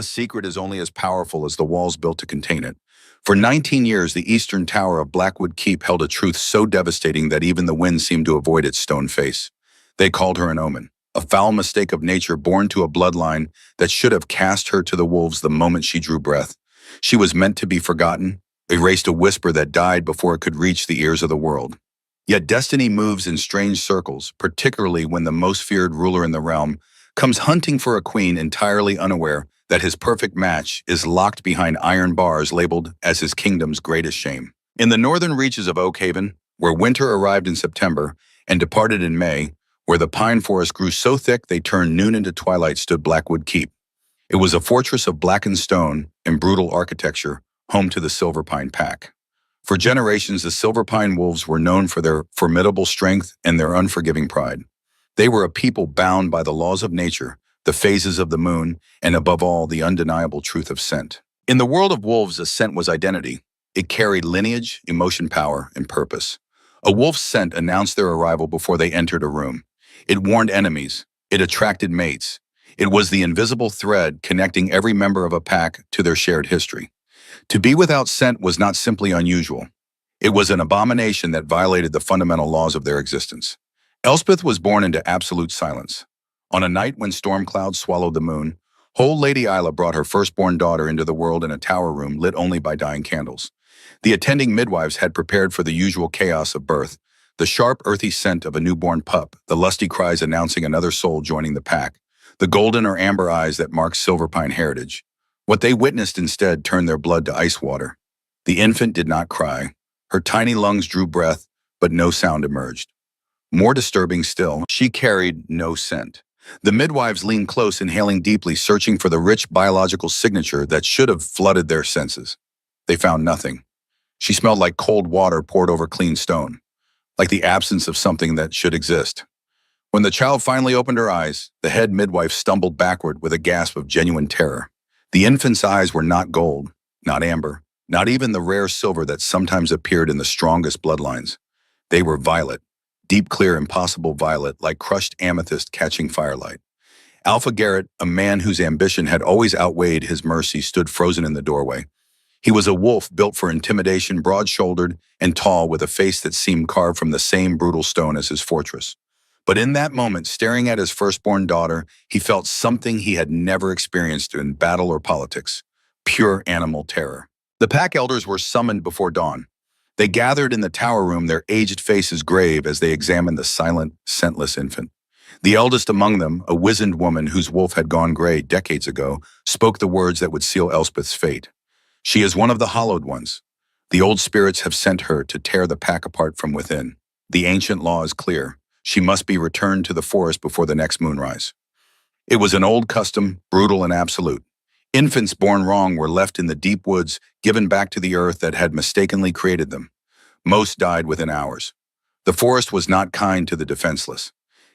A secret is only as powerful as the walls built to contain it. For 19 years, the eastern tower of Blackwood Keep held a truth so devastating that even the wind seemed to avoid its stone face. They called her an omen, a foul mistake of nature born to a bloodline that should have cast her to the wolves the moment she drew breath. She was meant to be forgotten, erased, a whisper that died before it could reach the ears of the world. Yet destiny moves in strange circles, particularly when the most feared ruler in the realm comes hunting for a queen entirely unaware that his perfect match is locked behind iron bars labeled as his kingdom's greatest shame. In the northern reaches of Oakhaven, where winter arrived in September and departed in May, where the pine forest grew so thick they turned noon into twilight, stood Blackwood Keep. It was a fortress of blackened stone and brutal architecture, home to the Silver Pine Pack. For generations, the Silver Pine Wolves were known for their formidable strength and their unforgiving pride. They were a people bound by the laws of nature, the phases of the moon, and above all, the undeniable truth of scent. In the world of wolves, a scent was identity. It carried lineage, emotion, power, and purpose. A wolf's scent announced their arrival before they entered a room. It warned enemies. It attracted mates. It was the invisible thread connecting every member of a pack to their shared history. To be without scent was not simply unusual. It was an abomination that violated the fundamental laws of their existence. Elspeth was born into absolute silence. On a night when storm clouds swallowed the moon, old Lady Isla brought her firstborn daughter into the world in a tower room lit only by dying candles. The attending midwives had prepared for the usual chaos of birth, the sharp, earthy scent of a newborn pup, the lusty cries announcing another soul joining the pack, the golden or amber eyes that marked Silverpine heritage. What they witnessed instead turned their blood to ice water. The infant did not cry. Her tiny lungs drew breath, but no sound emerged. More disturbing still, she carried no scent. The midwives leaned close, inhaling deeply, searching for the rich biological signature that should have flooded their senses. They found nothing. She smelled like cold water poured over clean stone, like the absence of something that should exist. When the child finally opened her eyes, the head midwife stumbled backward with a gasp of genuine terror. The infant's eyes were not gold, not amber, not even the rare silver that sometimes appeared in the strongest bloodlines. They were violet. Deep, clear, impossible violet, like crushed amethyst catching firelight. Alpha Garrett, a man whose ambition had always outweighed his mercy, stood frozen in the doorway. He was a wolf built for intimidation, broad-shouldered and tall, with a face that seemed carved from the same brutal stone as his fortress. But in that moment, staring at his firstborn daughter, he felt something he had never experienced in battle or politics: pure animal terror. The pack elders were summoned before dawn. They gathered in the tower room, their aged faces grave as they examined the silent, scentless infant. The eldest among them, a wizened woman whose wolf had gone gray decades ago, spoke the words that would seal Elspeth's fate. "She is one of the hallowed ones. The old spirits have sent her to tear the pack apart from within. The ancient law is clear. She must be returned to the forest before the next moonrise." It was an old custom, brutal and absolute. Infants born wrong were left in the deep woods, given back to the earth that had mistakenly created them. Most died within hours. The forest was not kind to the defenseless.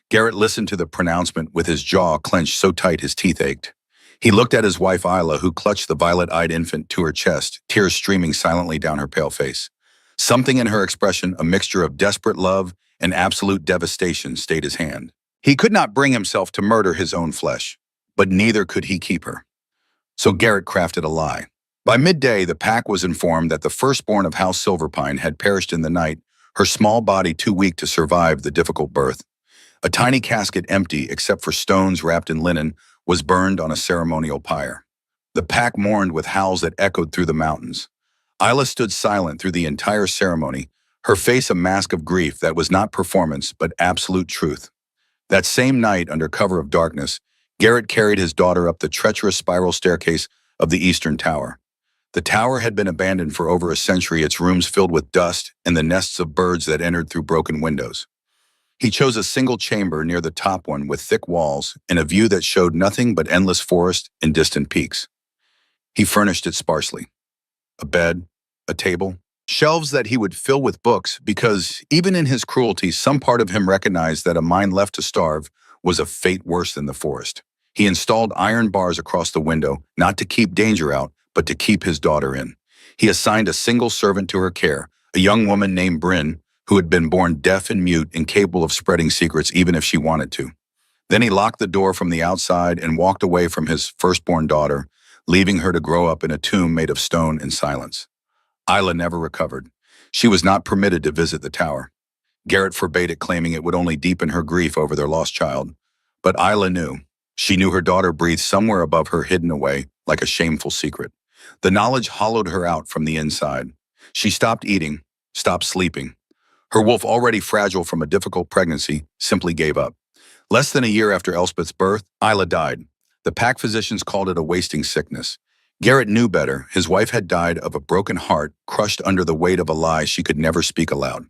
Garrett listened to the pronouncement with his jaw clenched so tight his teeth ached. He looked at his wife Isla, who clutched the violet-eyed infant to her chest, tears streaming silently down her pale face. Something in her expression, a mixture of desperate love and absolute devastation, stayed his hand. He could not bring himself to murder his own flesh, but neither could he keep her. So Garrett crafted a lie. By midday, the pack was informed that the firstborn of House Silverpine had perished in the night, her small body too weak to survive the difficult birth. A tiny casket, empty except for stones wrapped in linen, was burned on a ceremonial pyre. The pack mourned with howls that echoed through the mountains. Isla stood silent through the entire ceremony, her face a mask of grief that was not performance but absolute truth. That same night, under cover of darkness, Garrett carried his daughter up the treacherous spiral staircase of the eastern tower. The tower had been abandoned for over a century, its rooms filled with dust and the nests of birds that entered through broken windows. He chose a single chamber near the top one with thick walls and a view that showed nothing but endless forest and distant peaks. He furnished it sparsely. A bed, a table, shelves that he would fill with books, because even in his cruelty, some part of him recognized that a mind left to starve was a fate worse than the forest. He installed iron bars across the window, not to keep danger out, but to keep his daughter in. He assigned a single servant to her care, a young woman named Bryn, who had been born deaf and mute, incapable of spreading secrets even if she wanted to. Then he locked the door from the outside and walked away from his firstborn daughter, leaving her to grow up in a tomb made of stone and silence. Isla never recovered. She was not permitted to visit the tower. Garrett forbade it, claiming it would only deepen her grief over their lost child. But Isla knew. She knew her daughter breathed somewhere above her, hidden away, like a shameful secret. The knowledge hollowed her out from the inside. She stopped eating, stopped sleeping. Her wolf, already fragile from a difficult pregnancy, simply gave up. Less than a year after Elspeth's birth, Isla died. The pack physicians called it a wasting sickness. Garrett knew better. His wife had died of a broken heart, crushed under the weight of a lie she could never speak aloud.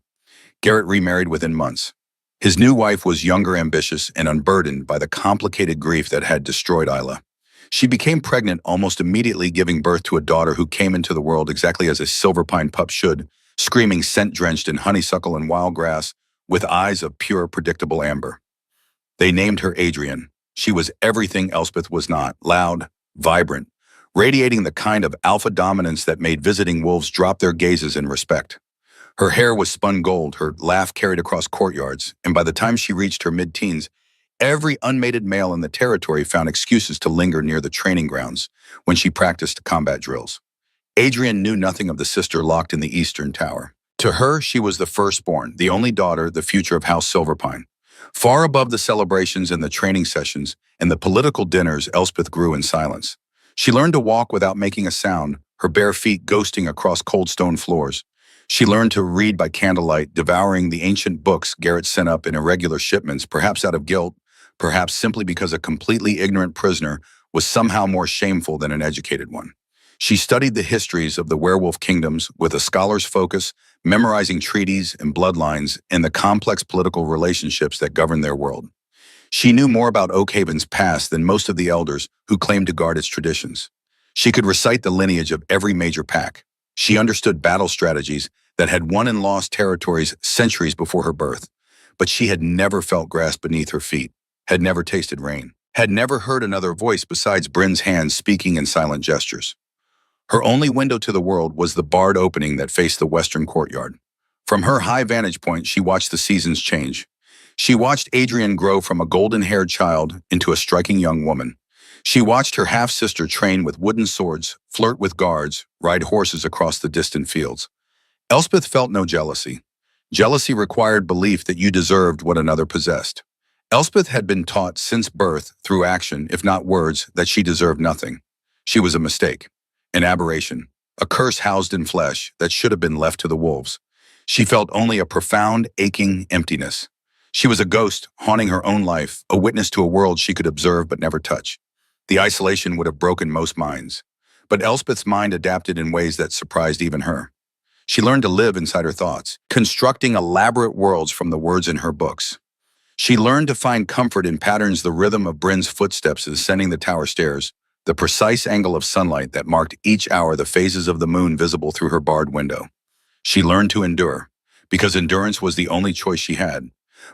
Garrett remarried within months. His new wife was younger, ambitious, and unburdened by the complicated grief that had destroyed Isla. She became pregnant almost immediately, giving birth to a daughter who came into the world exactly as a silver pine pup should, screaming, scent-drenched in honeysuckle and wild grass, with eyes of pure, predictable amber. They named her Adrian. She was everything Elspeth was not: loud, vibrant, radiating the kind of alpha dominance that made visiting wolves drop their gazes in respect. Her hair was spun gold, her laugh carried across courtyards, and by the time she reached her mid-teens, every unmated male in the territory found excuses to linger near the training grounds when she practiced combat drills. Adrian knew nothing of the sister locked in the Eastern Tower. To her, she was the firstborn, the only daughter, the future of House Silverpine. Far above the celebrations and the training sessions and the political dinners, Elspeth grew in silence. She learned to walk without making a sound, her bare feet ghosting across cold stone floors. She learned to read by candlelight, devouring the ancient books Garrett sent up in irregular shipments, perhaps out of guilt, perhaps simply because a completely ignorant prisoner was somehow more shameful than an educated one. She studied the histories of the werewolf kingdoms with a scholar's focus, memorizing treaties and bloodlines and the complex political relationships that governed their world. She knew more about Oakhaven's past than most of the elders who claimed to guard its traditions. She could recite the lineage of every major pack. She understood battle strategies that had won and lost territories centuries before her birth. But she had never felt grass beneath her feet, had never tasted rain, had never heard another voice besides Bryn's hands speaking in silent gestures. Her only window to the world was the barred opening that faced the western courtyard. From her high vantage point, she watched the seasons change. She watched Adrian grow from a golden-haired child into a striking young woman. She watched her half-sister train with wooden swords, flirt with guards, ride horses across the distant fields. Elspeth felt no jealousy. Jealousy required belief that you deserved what another possessed. Elspeth had been taught since birth, through action, if not words, that she deserved nothing. She was a mistake, an aberration, a curse housed in flesh that should have been left to the wolves. She felt only a profound, aching emptiness. She was a ghost, haunting her own life, a witness to a world she could observe but never touch. The isolation would have broken most minds. But Elspeth's mind adapted in ways that surprised even her. She learned to live inside her thoughts, constructing elaborate worlds from the words in her books. She learned to find comfort in patterns, the rhythm of Bryn's footsteps ascending the tower stairs, the precise angle of sunlight that marked each hour, the phases of the moon visible through her barred window. She learned to endure, because endurance was the only choice she had.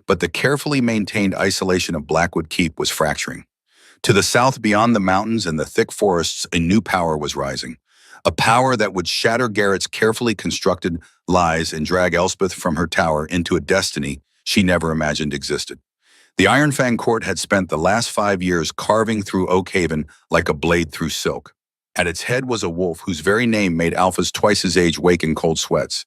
But the carefully maintained isolation of Blackwood Keep was fracturing. To the south, beyond the mountains and the thick forests, a new power was rising. A power that would shatter Garrett's carefully constructed lies and drag Elspeth from her tower into a destiny she never imagined existed. The Iron Fang court had spent the last 5 years carving through Oakhaven like a blade through silk. At its head was a wolf whose very name made alphas twice his age wake in cold sweats.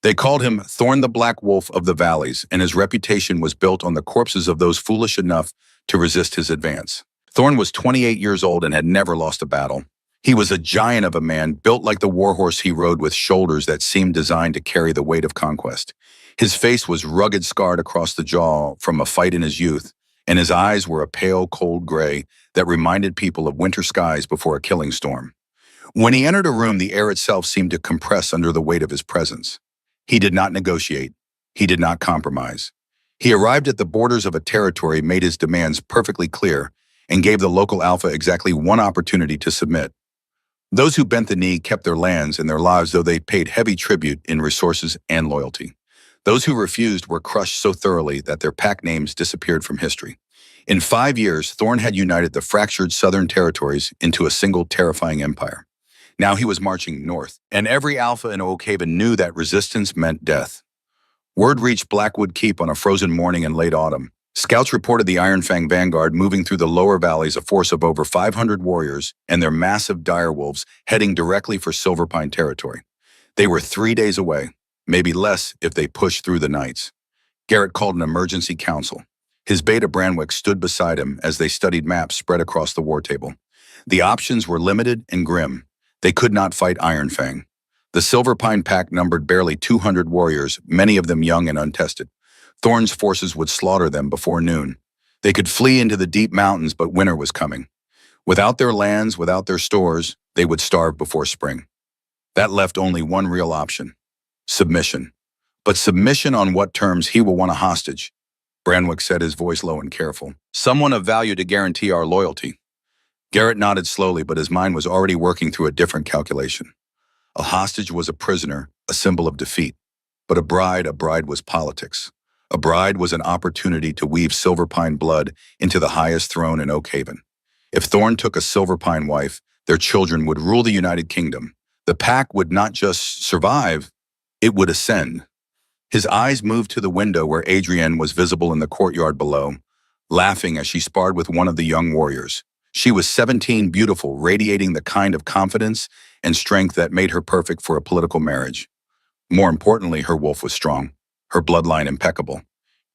They called him Thorn the Black Wolf of the Valleys, and his reputation was built on the corpses of those foolish enough to resist his advance. Thorn was 28 years old and had never lost a battle. He was a giant of a man, built like the warhorse he rode, with shoulders that seemed designed to carry the weight of conquest. His face was rugged, scarred across the jaw from a fight in his youth, and his eyes were a pale, cold gray that reminded people of winter skies before a killing storm. When he entered a room, the air itself seemed to compress under the weight of his presence. He did not negotiate. He did not compromise. He arrived at the borders of a territory, made his demands perfectly clear, and gave the local alpha exactly one opportunity to submit. Those who bent the knee kept their lands and their lives, though they paid heavy tribute in resources and loyalty. Those who refused were crushed so thoroughly that their pack names disappeared from history. In 5 years, Thorn had united the fractured southern territories into a single terrifying empire. Now he was marching north, and every alpha in Oakhaven knew that resistance meant death. Word reached Blackwood Keep on a frozen morning in late autumn. Scouts reported the Iron Fang vanguard moving through the lower valleys, a force of over 500 warriors and their massive direwolves heading directly for Silverpine territory. They were 3 days away, maybe less if they pushed through the nights. Garrett called an emergency council. His beta Branwick stood beside him as they studied maps spread across the war table. The options were limited and grim. They could not fight Iron Fang. The Silverpine pack numbered barely 200 warriors, many of them young and untested. Thorn's forces would slaughter them before noon. They could flee into the deep mountains, but winter was coming. Without their lands, without their stores, they would starve before spring. That left only one real option: submission. But submission on what terms? He will want a hostage. Branwick said, his voice low and careful. Someone of value to guarantee our loyalty. Garrett nodded slowly, but his mind was already working through a different calculation. A hostage was a prisoner, a symbol of defeat. But a bride was politics. A bride was an opportunity to weave Silverpine blood into the highest throne in Oak Haven. If Thorn took a Silverpine wife, their children would rule the United Kingdom. The pack would not just survive, it would ascend. His eyes moved to the window where Adrienne was visible in the courtyard below, laughing as she sparred with one of the young warriors. She was 17, beautiful, radiating the kind of confidence and strength that made her perfect for a political marriage. More importantly, her wolf was strong, her bloodline impeccable.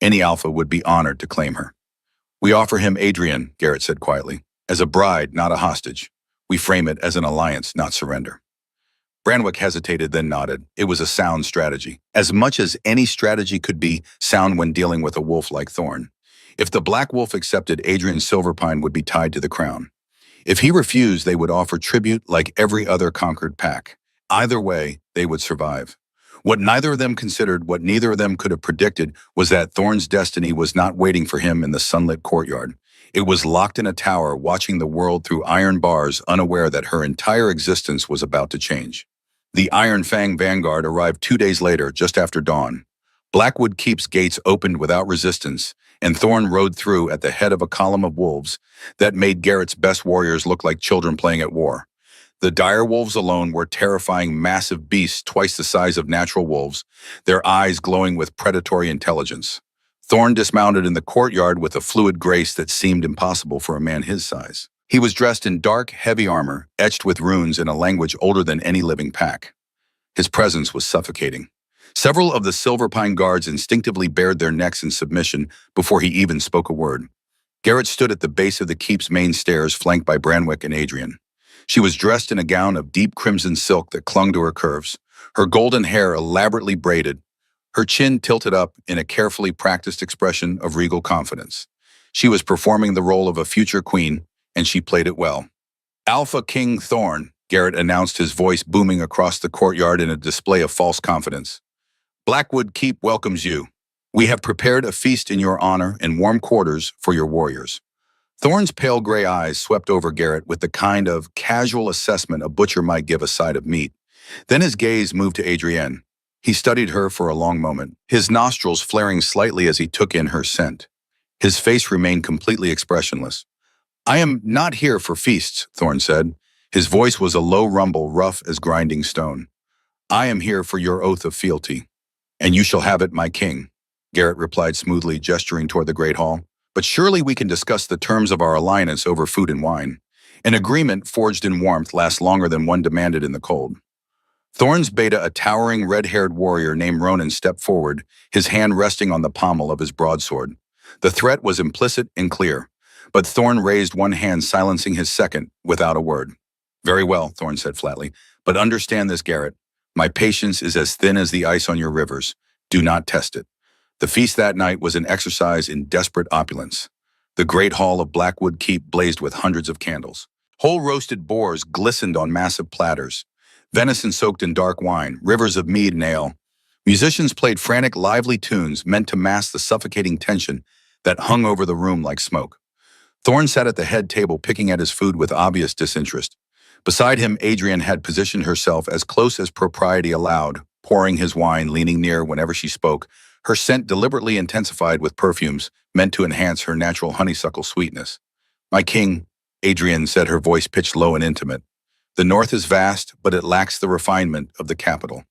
Any alpha would be honored to claim her. We offer him Adrienne, Garrett said quietly, as a bride, not a hostage. We frame it as an alliance, not surrender. Branwick hesitated, then nodded. It was a sound strategy, as much as any strategy could be sound when dealing with a wolf like Thorn. If the Black Wolf accepted, Adrian Silverpine would be tied to the crown. If he refused, they would offer tribute like every other conquered pack. Either way, they would survive. What neither of them considered, what neither of them could have predicted, was that Thorn's destiny was not waiting for him in the sunlit courtyard. It was locked in a tower, watching the world through iron bars, unaware that her entire existence was about to change. The Iron Fang vanguard arrived 2 days later, just after dawn. Blackwood Keep's gates opened without resistance, and Thorn rode through at the head of a column of wolves that made Garrett's best warriors look like children playing at war. The dire wolves alone were terrifying, massive beasts twice the size of natural wolves, their eyes glowing with predatory intelligence. Thorn dismounted in the courtyard with a fluid grace that seemed impossible for a man his size. He was dressed in dark, heavy armor, etched with runes in a language older than any living pack. His presence was suffocating. Several of the Silverpine guards instinctively bared their necks in submission before he even spoke a word. Garrett stood at the base of the keep's main stairs, flanked by Branwick and Adrienne. She was dressed in a gown of deep crimson silk that clung to her curves, her golden hair elaborately braided, her chin tilted up in a carefully practiced expression of regal confidence. She was performing the role of a future queen, and she played it well. Alpha King Thorn, Garrett announced, his voice booming across the courtyard in a display of false confidence. Blackwood Keep welcomes you. We have prepared a feast in your honor and warm quarters for your warriors. Thorn's pale gray eyes swept over Garrett with the kind of casual assessment a butcher might give a side of meat. Then his gaze moved to Adrienne. He studied her for a long moment, his nostrils flaring slightly as he took in her scent. His face remained completely expressionless. I am not here for feasts, Thorn said. His voice was a low rumble, rough as grinding stone. I am here for your oath of fealty. And you shall have it, my king, Garrett replied smoothly, gesturing toward the great hall. But surely we can discuss the terms of our alliance over food and wine. An agreement forged in warmth lasts longer than one demanded in the cold. Thorn's beta, a towering red-haired warrior named Ronan, stepped forward, his hand resting on the pommel of his broadsword. The threat was implicit and clear, but Thorn raised one hand, silencing his second without a word. Very well, Thorn said flatly, but understand this, Garrett. My patience is as thin as the ice on your rivers. Do not test it. The feast that night was an exercise in desperate opulence. The great hall of Blackwood Keep blazed with hundreds of candles. Whole roasted boars glistened on massive platters. Venison soaked in dark wine, rivers of mead and ale. Musicians played frantic, lively tunes meant to mask the suffocating tension that hung over the room like smoke. Thorn sat at the head table, picking at his food with obvious disinterest. Beside him, Adrienne had positioned herself as close as propriety allowed, pouring his wine, leaning near whenever she spoke, her scent deliberately intensified with perfumes meant to enhance her natural honeysuckle sweetness. My king, Adrienne said, her voice pitched low and intimate. The north is vast, but it lacks the refinement of the capital.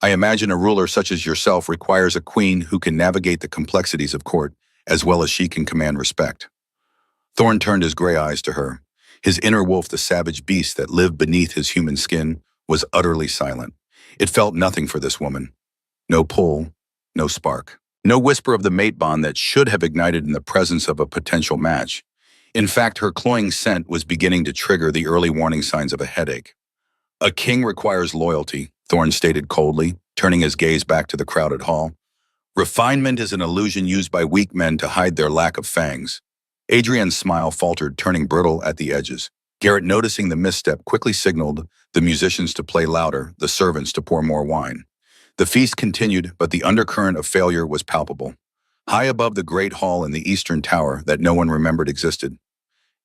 I imagine a ruler such as yourself requires a queen who can navigate the complexities of court as well as she can command respect. Thorn turned his gray eyes to her. His inner wolf, the savage beast that lived beneath his human skin, was utterly silent. It felt nothing for this woman. No pull, no spark. No whisper of the mate bond that should have ignited in the presence of a potential match. In fact, her cloying scent was beginning to trigger the early warning signs of a headache. A king requires loyalty, Thorn stated coldly, turning his gaze back to the crowded hall. Refinement is an illusion used by weak men to hide their lack of fangs. Adrian's smile faltered, turning brittle at the edges. Garrett, noticing the misstep, quickly signaled the musicians to play louder, the servants to pour more wine. The feast continued, but the undercurrent of failure was palpable. High above the great hall in the eastern tower that no one remembered existed,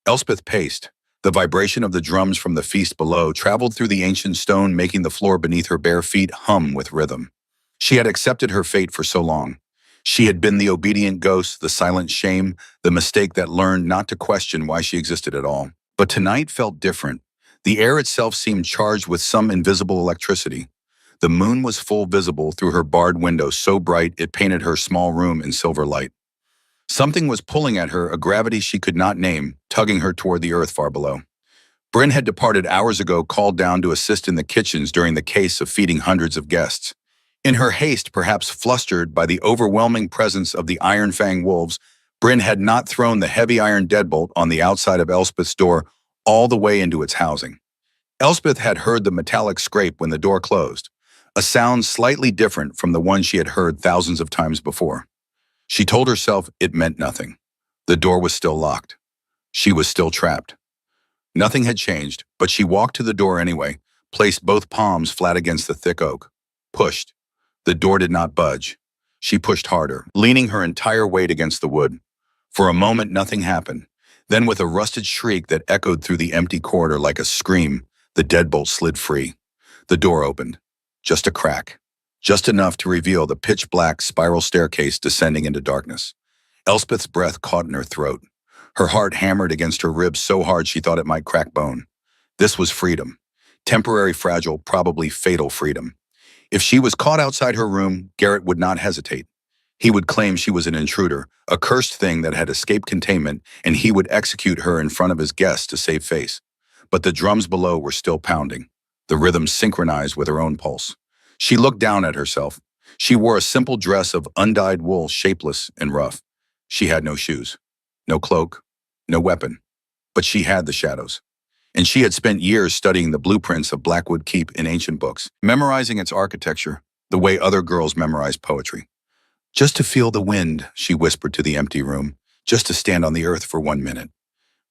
Elspeth paced. The vibration of the drums from the feast below traveled through the ancient stone, making the floor beneath her bare feet hum with rhythm. She had accepted her fate for so long. She had been the obedient ghost, the silent shame, the mistake that learned not to question why she existed at all. But tonight felt different. The air itself seemed charged with some invisible electricity. The moon was full visible through her barred window, so bright it painted her small room in silver light. Something was pulling at her, a gravity she could not name, tugging her toward the earth far below. Bryn had departed hours ago, called down to assist in the kitchens during the case of feeding hundreds of guests. In her haste, perhaps flustered by the overwhelming presence of the Iron Fang wolves, Bryn had not thrown the heavy iron deadbolt on the outside of Elspeth's door all the way into its housing. Elspeth had heard the metallic scrape when the door closed, a sound slightly different from the one she had heard thousands of times before. She told herself it meant nothing. The door was still locked. She was still trapped. Nothing had changed, but she walked to the door anyway, placed both palms flat against the thick oak. Pushed. The door did not budge. She pushed harder, leaning her entire weight against the wood. For a moment, nothing happened. Then, with a rusted shriek that echoed through the empty corridor like a scream, the deadbolt slid free. The door opened. Just a crack. Just enough to reveal the pitch-black spiral staircase descending into darkness. Elspeth's breath caught in her throat. Her heart hammered against her ribs so hard she thought it might crack bone. This was freedom. Temporary, fragile, probably fatal freedom. If she was caught outside her room, Garrett would not hesitate. He would claim she was an intruder, a cursed thing that had escaped containment, and he would execute her in front of his guests to save face. But the drums below were still pounding, the rhythm synchronized with her own pulse. She looked down at herself. She wore a simple dress of undyed wool, shapeless and rough. She had no shoes, no cloak, no weapon. But she had the shadows. And she had spent years studying the blueprints of Blackwood Keep in ancient books, memorizing its architecture, the way other girls memorize poetry. Just to feel the wind, she whispered to the empty room, just to stand on the earth for 1 minute.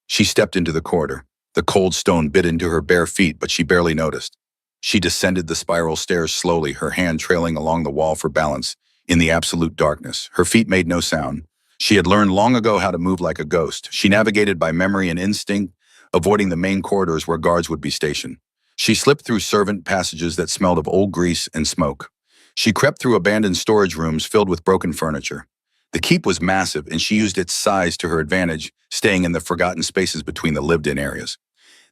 She stepped into the corridor. The cold stone bit into her bare feet, but she barely noticed. She descended the spiral stairs slowly, her hand trailing along the wall for balance. In the absolute darkness, her feet made no sound. She had learned long ago how to move like a ghost. She navigated by memory and instinct, avoiding the main corridors where guards would be stationed. She slipped through servant passages that smelled of old grease and smoke. She crept through abandoned storage rooms filled with broken furniture. The keep was massive, and she used its size to her advantage, staying in the forgotten spaces between the lived-in areas.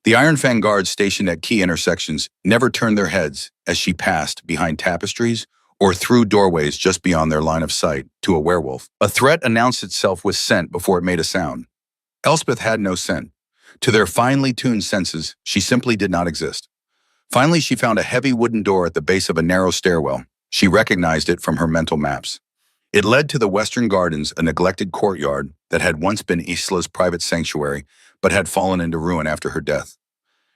The Iron Fang guards stationed at key intersections never turned their heads as she passed behind tapestries or through doorways just beyond their line of sight to a werewolf. A threat announced itself with scent before it made a sound. Elspeth had no scent. To their finely tuned senses, she simply did not exist. Finally, she found a heavy wooden door at the base of a narrow stairwell. She recognized it from her mental maps. It led to the Western Gardens, a neglected courtyard that had once been Isla's private sanctuary, but had fallen into ruin after her death.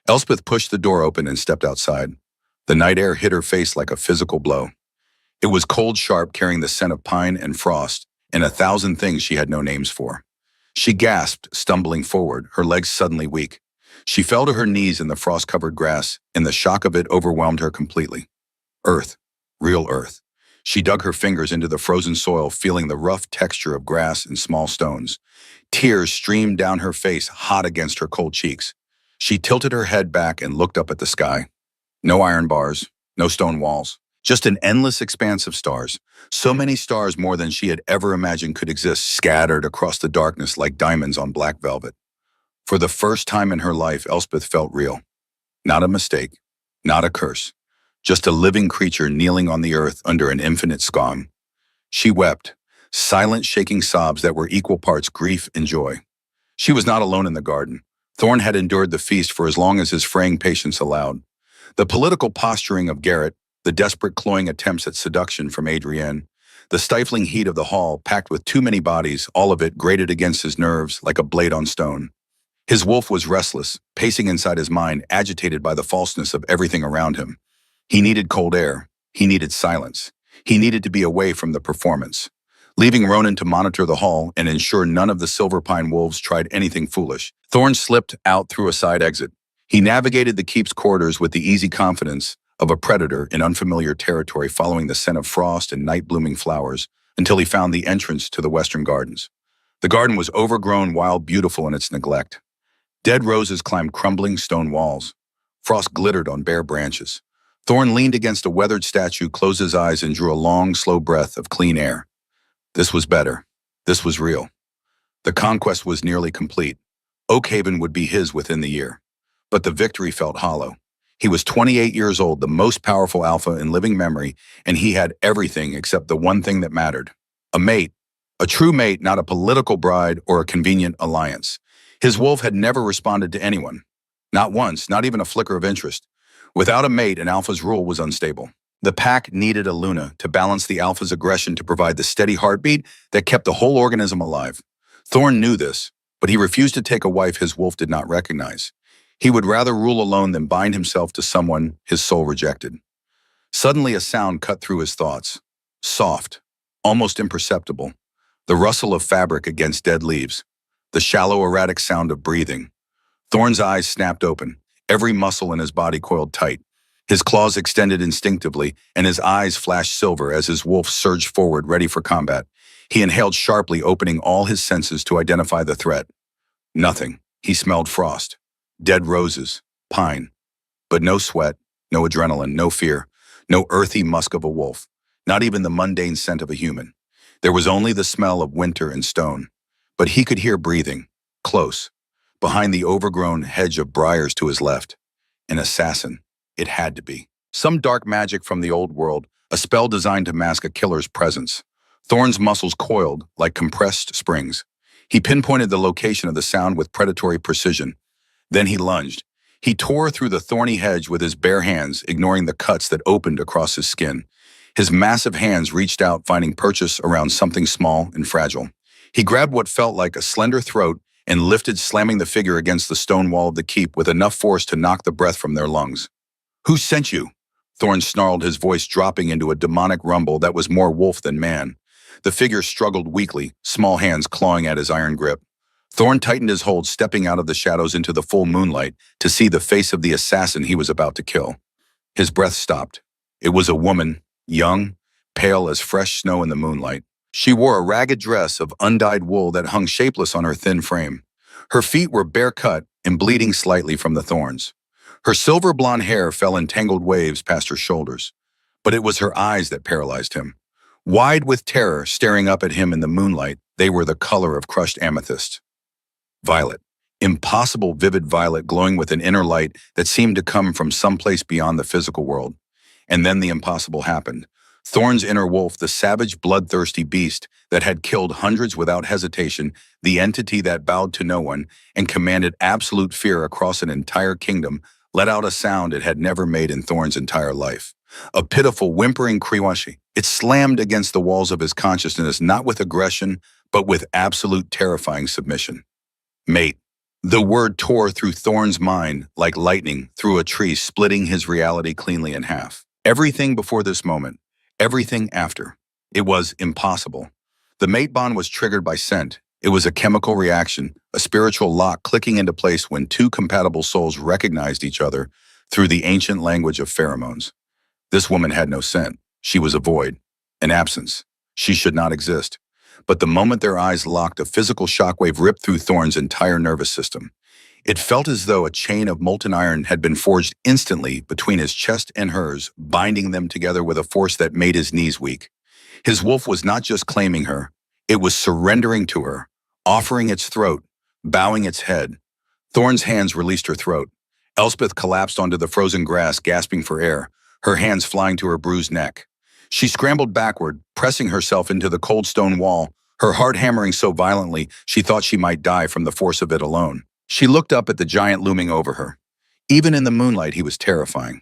Elspeth pushed the door open and stepped outside. The night air hit her face like a physical blow. It was cold, sharp, carrying the scent of pine and frost, and 1,000 things she had no names for. She gasped, stumbling forward, her legs suddenly weak. She fell to her knees in the frost-covered grass, and the shock of it overwhelmed her completely. Earth. Real earth. She dug her fingers into the frozen soil, feeling the rough texture of grass and small stones. Tears streamed down her face, hot against her cold cheeks. She tilted her head back and looked up at the sky. No iron bars, no stone walls, just an endless expanse of stars. So many stars, more than she had ever imagined could exist, scattered across the darkness like diamonds on black velvet. For the first time in her life, Elspeth felt real. Not a mistake, not a curse. Just a living creature kneeling on the earth under an infinite sky. She wept, silent, shaking sobs that were equal parts grief and joy. She was not alone in the garden. Thorn had endured the feast for as long as his fraying patience allowed. The political posturing of Garrett, the desperate cloying attempts at seduction from Adrienne, the stifling heat of the hall packed with too many bodies, all of it grated against his nerves like a blade on stone. His wolf was restless, pacing inside his mind, agitated by the falseness of everything around him. He needed cold air. He needed silence. He needed to be away from the performance. Leaving Ronan to monitor the hall and ensure none of the Silver Pine wolves tried anything foolish, Thorn slipped out through a side exit. He navigated the keep's corridors with the easy confidence of a predator in unfamiliar territory, following the scent of frost and night-blooming flowers until he found the entrance to the western gardens. The garden was overgrown, wild, beautiful in its neglect. Dead roses climbed crumbling stone walls. Frost glittered on bare branches. Thorn leaned against a weathered statue, closed his eyes, and drew a long, slow breath of clean air. This was better. This was real. The conquest was nearly complete. Oakhaven would be his within the year. But the victory felt hollow. He was 28 years old, the most powerful alpha in living memory, and he had everything except the one thing that mattered. A mate. A true mate, not a political bride or a convenient alliance. His wolf had never responded to anyone. Not once, not even a flicker of interest. Without a mate, an alpha's rule was unstable. The pack needed a Luna to balance the alpha's aggression, to provide the steady heartbeat that kept the whole organism alive. Thorn knew this, but he refused to take a wife his wolf did not recognize. He would rather rule alone than bind himself to someone his soul rejected. Suddenly a sound cut through his thoughts. Soft, almost imperceptible. The rustle of fabric against dead leaves. The shallow, erratic sound of breathing. Thorn's eyes snapped open. Every muscle in his body coiled tight. His claws extended instinctively, and his eyes flashed silver as his wolf surged forward, ready for combat. He inhaled sharply, opening all his senses to identify the threat. Nothing. He smelled frost. Dead roses. Pine. But no sweat, no adrenaline, no fear, no earthy musk of a wolf, not even the mundane scent of a human. There was only the smell of winter and stone. But he could hear breathing, close, behind the overgrown hedge of briars to his left. An assassin. It had to be. Some dark magic from the old world, a spell designed to mask a killer's presence. Thorn's muscles coiled like compressed springs. He pinpointed the location of the sound with predatory precision. Then he lunged. He tore through the thorny hedge with his bare hands, ignoring the cuts that opened across his skin. His massive hands reached out, finding purchase around something small and fragile. He grabbed what felt like a slender throat and lifted, slamming the figure against the stone wall of the keep with enough force to knock the breath from their lungs. "Who sent you?" Thorn snarled, his voice dropping into a demonic rumble that was more wolf than man. The figure struggled weakly, small hands clawing at his iron grip. Thorn tightened his hold, stepping out of the shadows into the full moonlight to see the face of the assassin he was about to kill. His breath stopped. It was a woman, young, pale as fresh snow in the moonlight. She wore a ragged dress of undyed wool that hung shapeless on her thin frame. Her feet were bare-cut and bleeding slightly from the thorns. Her silver blonde hair fell in tangled waves past her shoulders. But it was her eyes that paralyzed him. Wide with terror, staring up at him in the moonlight, they were the color of crushed amethyst. Violet. Impossible vivid violet, glowing with an inner light that seemed to come from someplace beyond the physical world. And then the impossible happened. Thorn's inner wolf, the savage, bloodthirsty beast that had killed hundreds without hesitation, the entity that bowed to no one and commanded absolute fear across an entire kingdom, let out a sound it had never made in Thorn's entire life. A pitiful, whimpering kriwashi. It slammed against the walls of his consciousness, not with aggression, but with absolute terrifying submission. Mate. The word tore through Thorn's mind like lightning through a tree, splitting his reality cleanly in half. Everything before this moment, everything after. It was impossible. The mate bond was triggered by scent. It was a chemical reaction, a spiritual lock clicking into place when two compatible souls recognized each other through the ancient language of pheromones. This woman had no scent. She was a void, an absence. She should not exist. But the moment their eyes locked, a physical shockwave ripped through Thorn's entire nervous system. It felt as though a chain of molten iron had been forged instantly between his chest and hers, binding them together with a force that made his knees weak. His wolf was not just claiming her, it was surrendering to her, offering its throat, bowing its head. Thorn's hands released her throat. Elspeth collapsed onto the frozen grass, gasping for air, her hands flying to her bruised neck. She scrambled backward, pressing herself into the cold stone wall, her heart hammering so violently she thought she might die from the force of it alone. She looked up at the giant looming over her. Even in the moonlight, he was terrifying.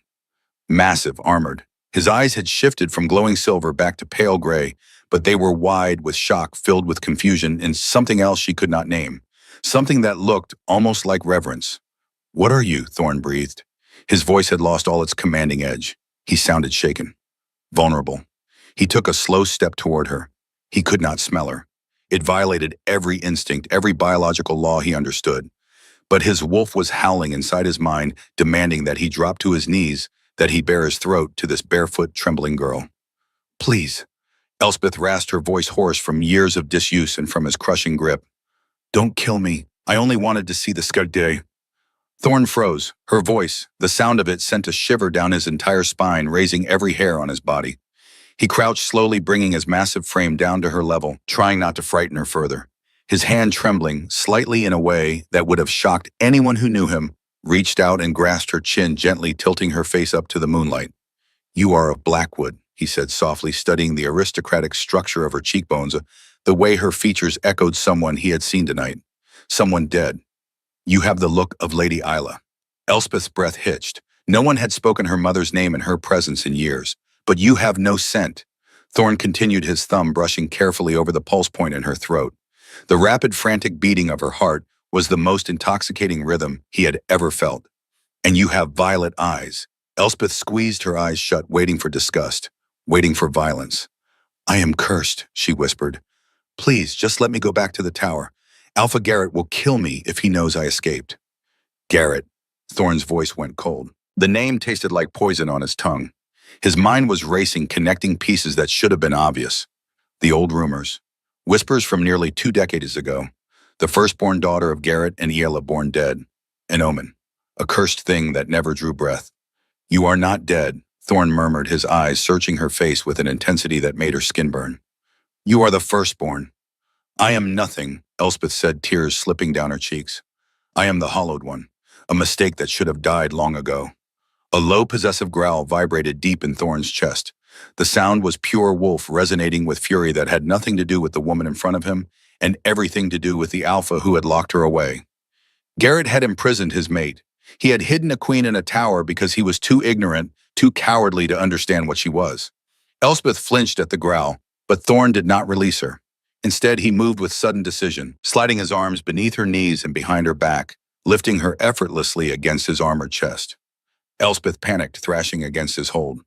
Massive, armored. His eyes had shifted from glowing silver back to pale gray, but they were wide with shock, filled with confusion, and something else she could not name. Something that looked almost like reverence. "What are you?" Thorn breathed. His voice had lost all its commanding edge. He sounded shaken. Vulnerable. He took a slow step toward her. He could not smell her. It violated every instinct, every biological law he understood. But his wolf was howling inside his mind, demanding that he drop to his knees, that he bare his throat to this barefoot, trembling girl. "Please." Elspeth rasped, her voice hoarse from years of disuse and from his crushing grip. "Don't kill me. I only wanted to see the scud day." Thorn froze. Her voice, the sound of it sent a shiver down his entire spine, raising every hair on his body. He crouched slowly, bringing his massive frame down to her level, trying not to frighten her further. His hand trembling, slightly in a way that would have shocked anyone who knew him, reached out and grasped her chin, gently tilting her face up to the moonlight. "You are of Blackwood," he said softly, studying the aristocratic structure of her cheekbones, the way her features echoed someone he had seen tonight. Someone dead. "You have the look of Lady Isla." Elspeth's breath hitched. No one had spoken her mother's name in her presence in years. "But you have no scent." Thorn continued, his thumb brushing carefully over the pulse point in her throat. The rapid, frantic beating of her heart was the most intoxicating rhythm he had ever felt. "And you have violet eyes." Elspeth squeezed her eyes shut, waiting for disgust, waiting for violence. "I am cursed," she whispered. "Please, just let me go back to the tower. Alpha Garrett will kill me if he knows I escaped." Garrett. Thorn's voice went cold. The name tasted like poison on his tongue. His mind was racing, connecting pieces that should have been obvious. The old rumors. Whispers from nearly 2 decades ago. The firstborn daughter of Garrett and Iela born dead. An omen. A cursed thing that never drew breath. "You are not dead," Thorn murmured, his eyes searching her face with an intensity that made her skin burn. "You are the firstborn." "I am nothing," Elspeth said, tears slipping down her cheeks. "I am the hollowed one, a mistake that should have died long ago." A low, possessive growl vibrated deep in Thorn's chest. The sound was pure wolf, resonating with fury that had nothing to do with the woman in front of him and everything to do with the alpha who had locked her away. Garrett had imprisoned his mate. He had hidden a queen in a tower because he was too ignorant, too cowardly to understand what she was. Elspeth flinched at the growl, but Thorn did not release her. Instead, he moved with sudden decision, sliding his arms beneath her knees and behind her back, lifting her effortlessly against his armored chest. Elspeth panicked, thrashing against his hold.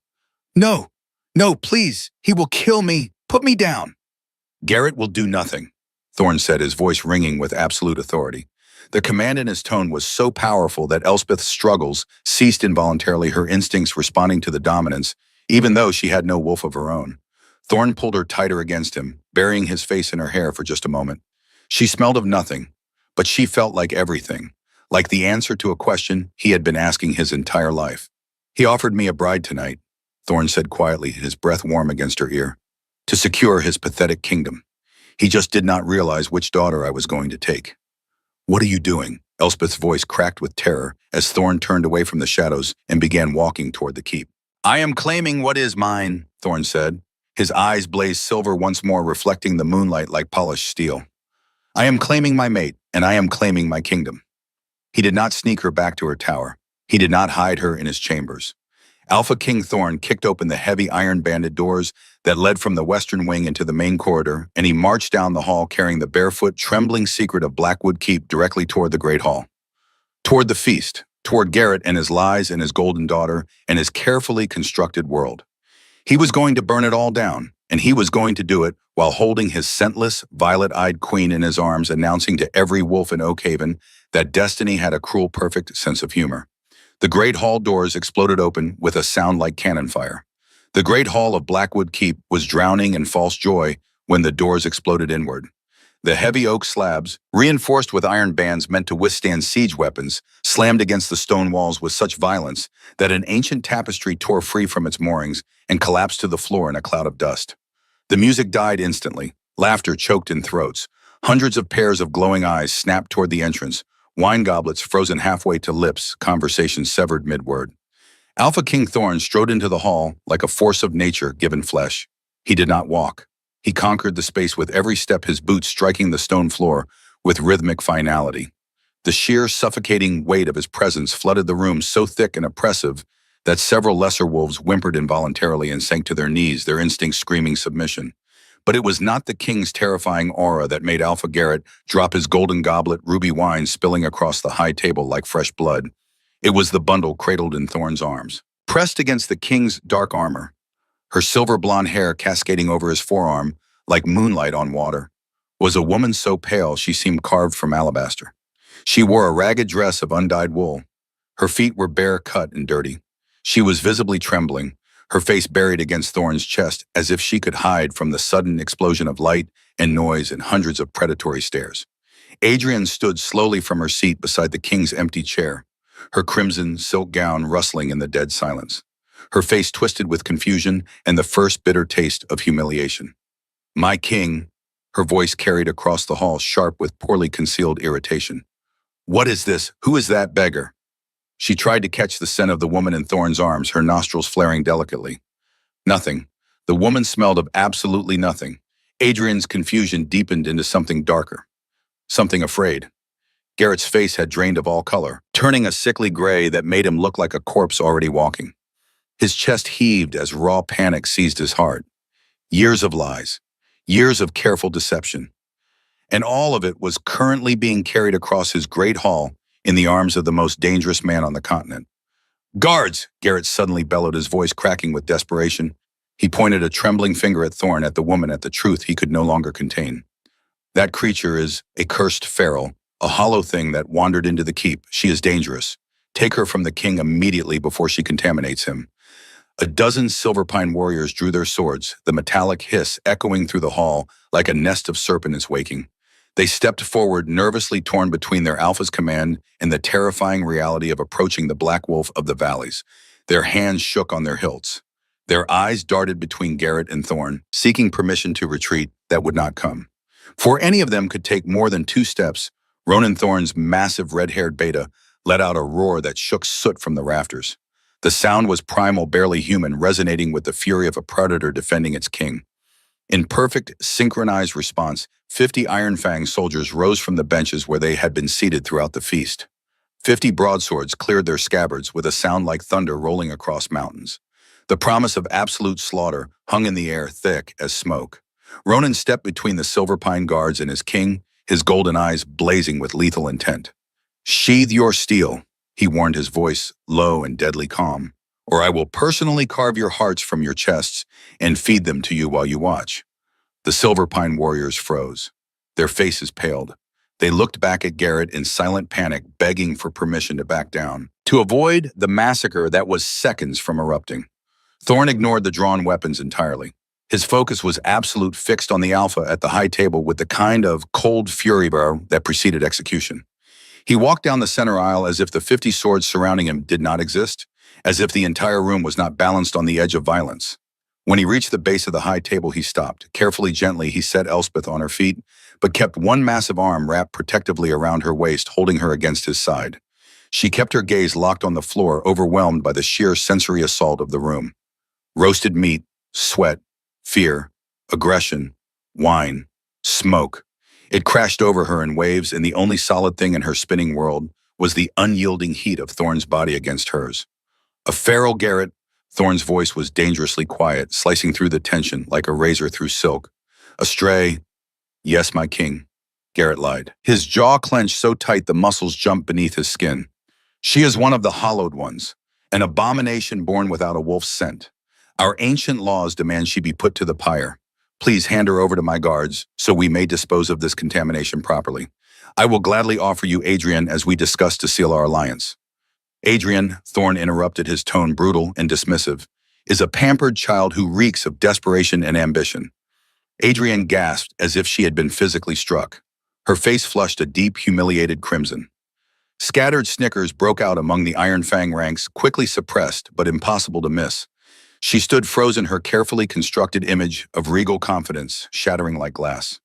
"No, no, please, he will kill me. Put me down." "Garrett will do nothing," Thorn said, his voice ringing with absolute authority. The command in his tone was so powerful that Elspeth's struggles ceased involuntarily, her instincts responding to the dominance, even though she had no wolf of her own. Thorn pulled her tighter against him, burying his face in her hair for just a moment. She smelled of nothing, but she felt like everything. Like the answer to a question he had been asking his entire life. "He offered me a bride tonight," Thorn said quietly, his breath warm against her ear, "to secure his pathetic kingdom. He just did not realize which daughter I was going to take." "What are you doing?" Elspeth's voice cracked with terror as Thorn turned away from the shadows and began walking toward the keep. "I am claiming what is mine," Thorn said. His eyes blazed silver once more, reflecting the moonlight like polished steel. "I am claiming my mate, and I am claiming my kingdom." He did not sneak her back to her tower. He did not hide her in his chambers. Alpha King Thorn kicked open the heavy iron-banded doors that led from the western wing into the main corridor, and he marched down the hall carrying the barefoot, trembling secret of Blackwood Keep directly toward the Great Hall. Toward the feast, toward Garrett and his lies and his golden daughter and his carefully constructed world. He was going to burn it all down, and he was going to do it while holding his scentless, violet-eyed queen in his arms, announcing to every wolf in Oakhaven that destiny had a cruel, perfect sense of humor. The great hall doors exploded open with a sound like cannon fire. The great hall of Blackwood Keep was drowning in false joy when the doors exploded inward. The heavy oak slabs, reinforced with iron bands meant to withstand siege weapons, slammed against the stone walls with such violence that an ancient tapestry tore free from its moorings and collapsed to the floor in a cloud of dust. The music died instantly. Laughter choked in throats. Hundreds of pairs of glowing eyes snapped toward the entrance, wine goblets frozen halfway to lips, conversation severed mid-word. Alpha King Thorn strode into the hall like a force of nature given flesh. He did not walk. He conquered the space with every step, his boots striking the stone floor with rhythmic finality. The sheer, suffocating weight of his presence flooded the room so thick and oppressive that several lesser wolves whimpered involuntarily and sank to their knees, their instincts screaming submission. But it was not the king's terrifying aura that made Alpha Garrett drop his golden goblet, ruby wine spilling across the high table like fresh blood. It was the bundle cradled in Thorn's arms. Pressed against the king's dark armor, her silver blonde hair cascading over his forearm like moonlight on water, was a woman so pale she seemed carved from alabaster. She wore a ragged dress of undyed wool. Her feet were bare, cut, and dirty. She was visibly trembling, her face buried against Thorn's chest as if she could hide from the sudden explosion of light and noise and hundreds of predatory stares. Adrienne stood slowly from her seat beside the king's empty chair, her crimson silk gown rustling in the dead silence, her face twisted with confusion and the first bitter taste of humiliation. "My king," her voice carried across the hall, sharp with poorly concealed irritation. "What is this? Who is that beggar?" She tried to catch the scent of the woman in Thorn's arms, her nostrils flaring delicately. Nothing. The woman smelled of absolutely nothing. Adrian's confusion deepened into something darker, something afraid. Garrett's face had drained of all color, turning a sickly gray that made him look like a corpse already walking. His chest heaved as raw panic seized his heart. Years of lies, years of careful deception, and all of it was currently being carried across his great hall in the arms of the most dangerous man on the continent. "Guards!" Garrett suddenly bellowed, his voice cracking with desperation. He pointed a trembling finger at Thorn, at the woman, at the truth he could no longer contain. "That creature is a cursed feral, a hollow thing that wandered into the keep. She is dangerous. Take her from the king immediately before she contaminates him." A dozen Silverpine warriors drew their swords, the metallic hiss echoing through the hall like a nest of serpents waking. They stepped forward, nervously torn between their alpha's command and the terrifying reality of approaching the Black Wolf of the Valleys. Their hands shook on their hilts. Their eyes darted between Garrett and Thorn, seeking permission to retreat that would not come. Before any of them could take more than 2 steps, Ronan Thorn's massive red-haired beta let out a roar that shook soot from the rafters. The sound was primal, barely human, resonating with the fury of a predator defending its king. In perfect, synchronized response, 50 Iron Fang soldiers rose from the benches where they had been seated throughout the feast. 50 broadswords cleared their scabbards with a sound like thunder rolling across mountains. The promise of absolute slaughter hung in the air, thick as smoke. Ronan stepped between the Silverpine guards and his king, his golden eyes blazing with lethal intent. "Sheathe your steel," he warned, his voice low and deadly calm, "or I will personally carve your hearts from your chests and feed them to you while you watch." The Silverpine warriors froze. Their faces paled. They looked back at Garrett in silent panic, begging for permission to back down, to avoid the massacre that was seconds from erupting. Thorn ignored the drawn weapons entirely. His focus was absolute, fixed on the Alpha at the high table with the kind of cold fury that preceded execution. He walked down the center aisle as if the 50 swords surrounding him did not exist, as if the entire room was not balanced on the edge of violence. When he reached the base of the high table, he stopped. Carefully, gently, he set Elspeth on her feet, but kept one massive arm wrapped protectively around her waist, holding her against his side. She kept her gaze locked on the floor, overwhelmed by the sheer sensory assault of the room. Roasted meat, sweat, fear, aggression, wine, smoke. It crashed over her in waves, and the only solid thing in her spinning world was the unyielding heat of Thorn's body against hers. A feral Garrett, Thorn's voice was dangerously quiet, slicing through the tension like a razor through silk. "A stray, yes, my king," Garrett lied. His jaw clenched so tight the muscles jumped beneath his skin. "She is one of the hallowed ones, an abomination born without a wolf's scent. Our ancient laws demand she be put to the pyre. Please hand her over to my guards so we may dispose of this contamination properly. I will gladly offer you Adrian as we discussed to seal our alliance." "Adrian," Thorn interrupted, his tone brutal and dismissive, "is a pampered child who reeks of desperation and ambition." Adrian gasped as if she had been physically struck. Her face flushed a deep, humiliated crimson. Scattered snickers broke out among the Iron Fang ranks, quickly suppressed but impossible to miss. She stood frozen, her carefully constructed image of regal confidence shattering like glass.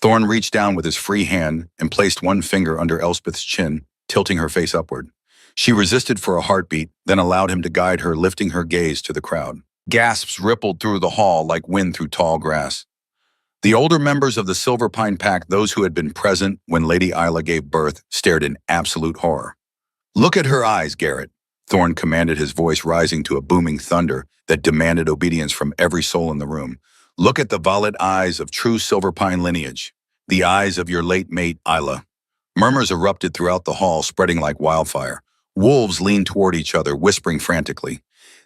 Thorn reached down with his free hand and placed one finger under Elspeth's chin, tilting her face upward. She resisted for a heartbeat, then allowed him to guide her, lifting her gaze to the crowd. Gasps rippled through the hall like wind through tall grass. The older members of the Silver Pine Pack, those who had been present when Lady Isla gave birth, stared in absolute horror. "Look at her eyes, Garrett," Thorne commanded, his voice rising to a booming thunder that demanded obedience from every soul in the room. "Look at the violet eyes of true Silver Pine lineage, the eyes of your late mate, Isla." Murmurs erupted throughout the hall, spreading like wildfire. Wolves leaned toward each other, whispering frantically.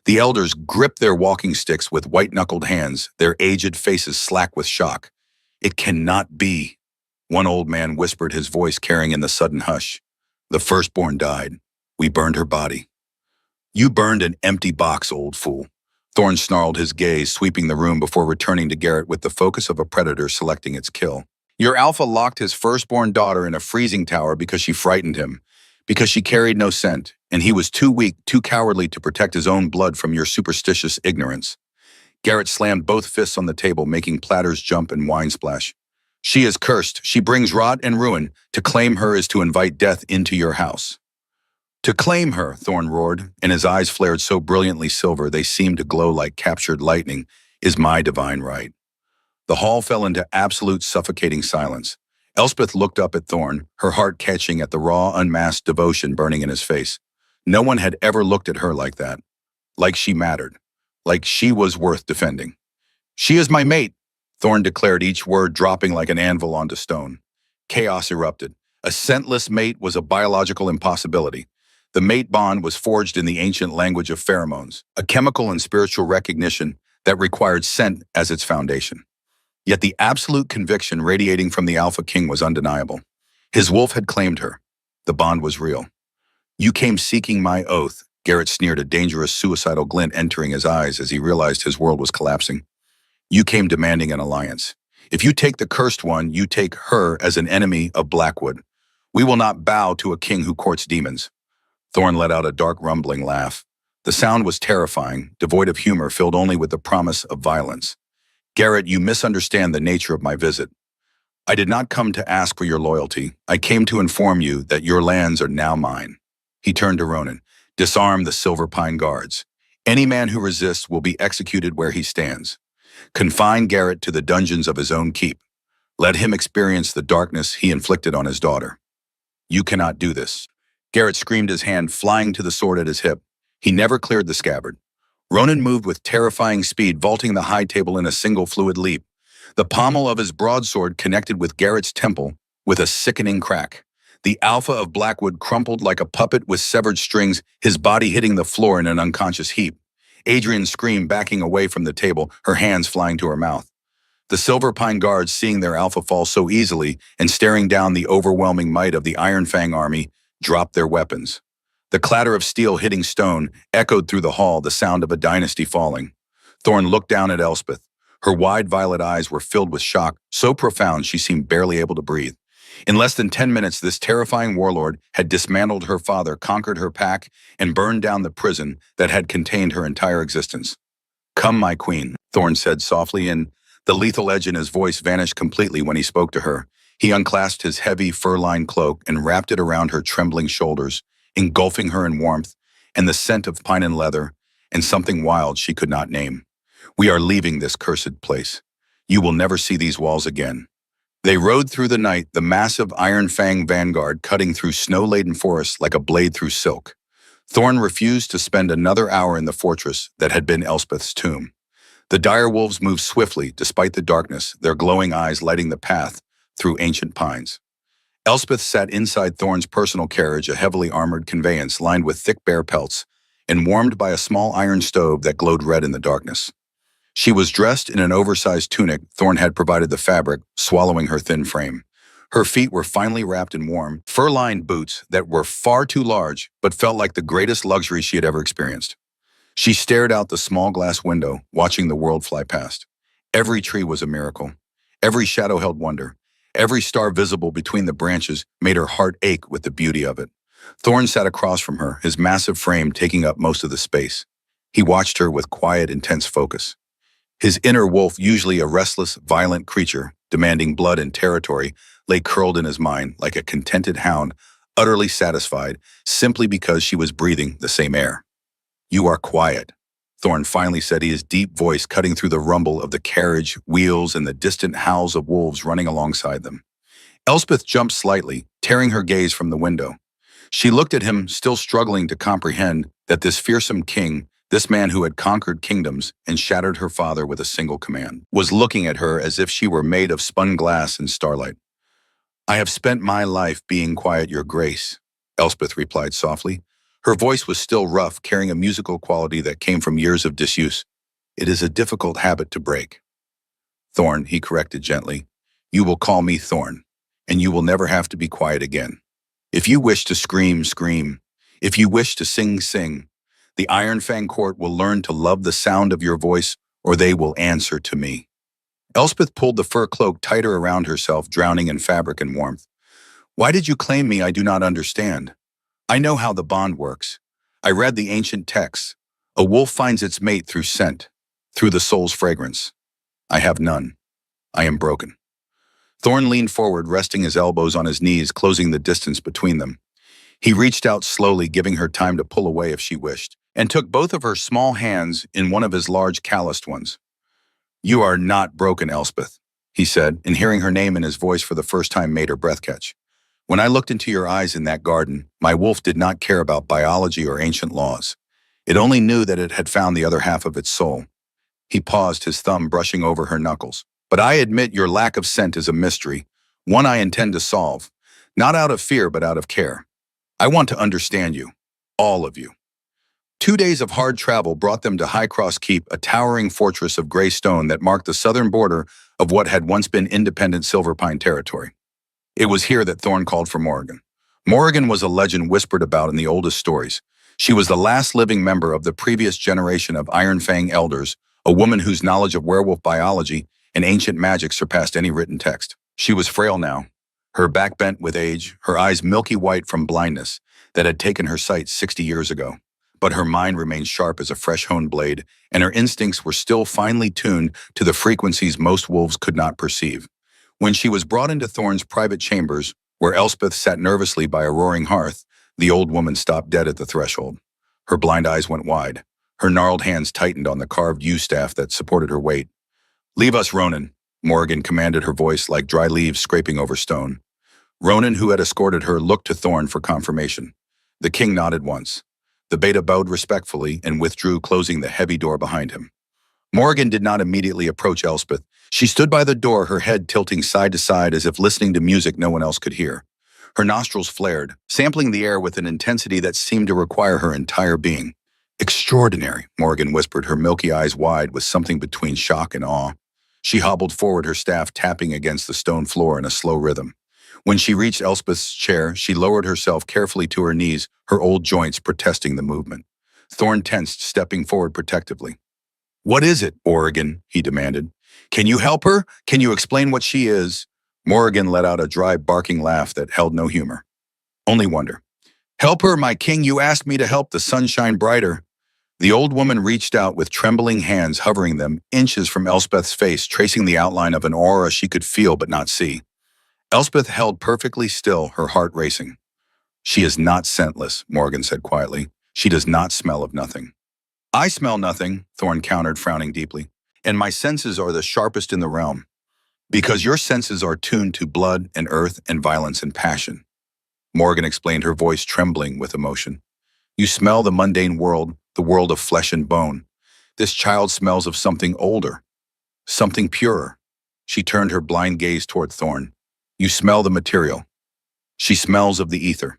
The elders gripped their walking sticks with white-knuckled hands, their aged faces slack with shock. "It cannot be," one old man whispered, his voice carrying in the sudden hush. "The firstborn died. We burned her body." "You burned an empty box, old fool." Thorne snarled, his gaze sweeping the room before returning to Garrett with the focus of a predator selecting its kill. "Your alpha locked his firstborn daughter in a freezing tower because she frightened him, because she carried no scent, and he was too weak, too cowardly to protect his own blood from your superstitious ignorance." Garrett slammed both fists on the table, making platters jump and wine splash. "She is cursed. She brings rot and ruin. To claim her is to invite death into your house." "To claim her," Thorne roared, and his eyes flared so brilliantly silver they seemed to glow like captured lightning, "is my divine right." The hall fell into absolute suffocating silence. Elspeth looked up at Thorne, her heart catching at the raw, unmasked devotion burning in his face. No one had ever looked at her like that. Like she mattered. Like she was worth defending. "She is my mate," Thorne declared, each word dropping like an anvil onto stone. Chaos erupted. A scentless mate was a biological impossibility. The mate bond was forged in the ancient language of pheromones, a chemical and spiritual recognition that required scent as its foundation. Yet the absolute conviction radiating from the Alpha King was undeniable. His wolf had claimed her. The bond was real. "You came seeking my oath," Garrett sneered, a dangerous suicidal glint entering his eyes as he realized his world was collapsing. "You came demanding an alliance. If you take the cursed one, you take her as an enemy of Blackwood. We will not bow to a king who courts demons." Thorne let out a dark, rumbling laugh. The sound was terrifying, devoid of humor, filled only with the promise of violence. "Garrett, you misunderstand the nature of my visit. I did not come to ask for your loyalty. I came to inform you that your lands are now mine." He turned to Ronan. "Disarm the Silver Pine Guards. Any man who resists will be executed where he stands. Confine Garrett to the dungeons of his own keep. Let him experience the darkness he inflicted on his daughter." "You cannot do this." Garrett screamed, his hand flying to the sword at his hip. He never cleared the scabbard. Ronan moved with terrifying speed, vaulting the high table in a single fluid leap. The pommel of his broadsword connected with Garrett's temple with a sickening crack. The Alpha of Blackwood crumpled like a puppet with severed strings, his body hitting the floor in an unconscious heap. Adrian screamed, backing away from the table, her hands flying to her mouth. The Silver Pine Guards, seeing their Alpha fall so easily and staring down the overwhelming might of the Iron Fang army, dropped their weapons. The clatter of steel hitting stone echoed through the hall, the sound of a dynasty falling. Thorne looked down at Elspeth. Her wide violet eyes were filled with shock, so profound she seemed barely able to breathe. In less than 10 minutes, this terrifying warlord had dismantled her father, conquered her pack, and burned down the prison that had contained her entire existence. "Come, my queen," Thorne said softly, and the lethal edge in his voice vanished completely when he spoke to her. He unclasped his heavy, fur-lined cloak and wrapped it around her trembling shoulders, engulfing her in warmth and the scent of pine and leather and something wild she could not name. "We are leaving this cursed place. You will never see these walls again." They rode through the night, the massive Iron Fang vanguard cutting through snow-laden forests like a blade through silk. Thorne refused to spend another hour in the fortress that had been Elspeth's tomb. The dire wolves moved swiftly despite the darkness, their glowing eyes lighting the path through ancient pines. Elspeth sat inside Thorne's personal carriage, a heavily armored conveyance lined with thick bear pelts and warmed by a small iron stove that glowed red in the darkness. She was dressed in an oversized tunic. Thorne had provided the fabric, swallowing her thin frame. Her feet were finely wrapped in warm, fur-lined boots that were far too large but felt like the greatest luxury she had ever experienced. She stared out the small glass window, watching the world fly past. Every tree was a miracle. Every shadow held wonder. Every star visible between the branches made her heart ache with the beauty of it. Thorne sat across from her, his massive frame taking up most of the space. He watched her with quiet, intense focus. His inner wolf, usually a restless, violent creature, demanding blood and territory, lay curled in his mind like a contented hound utterly satisfied, simply because she was breathing the same air. "You are quiet," Thorn finally said, his deep voice cutting through the rumble of the carriage, wheels, and the distant howls of wolves running alongside them. Elspeth jumped slightly, tearing her gaze from the window. She looked at him, still struggling to comprehend that this fearsome king, this man who had conquered kingdoms and shattered her father with a single command, was looking at her as if she were made of spun glass and starlight. "I have spent my life being quiet, your grace," Elspeth replied softly. Her voice was still rough, carrying a musical quality that came from years of disuse. "It is a difficult habit to break." "Thorn," he corrected gently. "You will call me Thorn, and you will never have to be quiet again. If you wish to scream, scream. If you wish to sing, sing. The Iron Fang court will learn to love the sound of your voice, or they will answer to me." Elspeth pulled the fur cloak tighter around herself, drowning in fabric and warmth. "Why did you claim me? I do not understand. I know how the bond works. I read the ancient texts. A wolf finds its mate through scent, through the soul's fragrance. I have none. I am broken." Thorn leaned forward, resting his elbows on his knees, closing the distance between them. He reached out slowly, giving her time to pull away if she wished, and took both of her small hands in one of his large calloused ones. "You are not broken, Elspeth," he said, and hearing her name in his voice for the first time made her breath catch. "When I looked into your eyes in that garden, my wolf did not care about biology or ancient laws. It only knew that it had found the other half of its soul." He paused, his thumb brushing over her knuckles. "But I admit your lack of scent is a mystery, one I intend to solve, not out of fear but out of care. I want to understand you, all of you." 2 days of hard travel brought them to High Cross Keep, a towering fortress of gray stone that marked the southern border of what had once been independent Silver Pine territory. It was here that Thorn called for Morrigan. Morrigan was a legend whispered about in the oldest stories. She was the last living member of the previous generation of Iron Fang elders, a woman whose knowledge of werewolf biology and ancient magic surpassed any written text. She was frail now, her back bent with age, her eyes milky white from blindness that had taken her sight 60 years ago. But her mind remained sharp as a fresh-honed blade, and her instincts were still finely tuned to the frequencies most wolves could not perceive. When she was brought into Thorn's private chambers, where Elspeth sat nervously by a roaring hearth, the old woman stopped dead at the threshold. Her blind eyes went wide. Her gnarled hands tightened on the carved yew-staff that supported her weight. "Leave us, Ronan," Morrigan commanded, her voice like dry leaves scraping over stone. Ronan, who had escorted her, looked to Thorn for confirmation. The king nodded once. The beta bowed respectfully and withdrew, closing the heavy door behind him. Morrigan did not immediately approach Elspeth. She stood by the door, her head tilting side to side as if listening to music no one else could hear. Her nostrils flared, sampling the air with an intensity that seemed to require her entire being. "Extraordinary," Morrigan whispered, her milky eyes wide with something between shock and awe. She hobbled forward, her staff tapping against the stone floor in a slow rhythm. When she reached Elspeth's chair, she lowered herself carefully to her knees, her old joints protesting the movement. Thorn tensed, stepping forward protectively. "What is it, Morrigan?" he demanded. "Can you help her? Can you explain what she is?" Morrigan let out a dry, barking laugh that held no humor. "Only wonder." "Help her, my king, you asked me to help the sun shine brighter." The old woman reached out with trembling hands, hovering them inches from Elspeth's face, tracing the outline of an aura she could feel but not see. Elspeth held perfectly still, her heart racing. "She is not scentless," Morgan said quietly. "She does not smell of nothing." "I smell nothing," Thorn countered, frowning deeply. "And my senses are the sharpest in the realm. Because your senses are tuned to blood and earth and violence and passion," Morgan explained, her voice trembling with emotion. "You smell the mundane world, the world of flesh and bone. This child smells of something older, something purer." She turned her blind gaze toward Thorn. "You smell the material. She smells of the ether."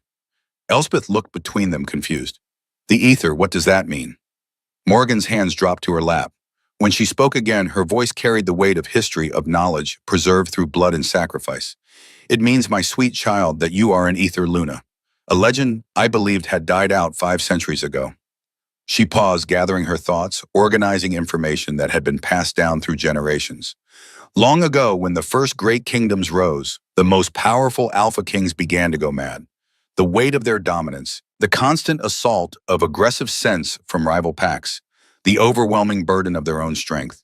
Elspeth looked between them, confused. "The ether, what does that mean?" Morgan's hands dropped to her lap. When she spoke again, her voice carried the weight of history, of knowledge, preserved through blood and sacrifice. "It means, my sweet child, that you are an ether Luna. A legend I believed had died out 5 centuries ago." She paused, gathering her thoughts, organizing information that had been passed down through generations. Long ago, when the first great kingdoms rose, the most powerful alpha kings began to go mad. The weight of their dominance, the constant assault of aggressive sense from rival packs, the overwhelming burden of their own strength.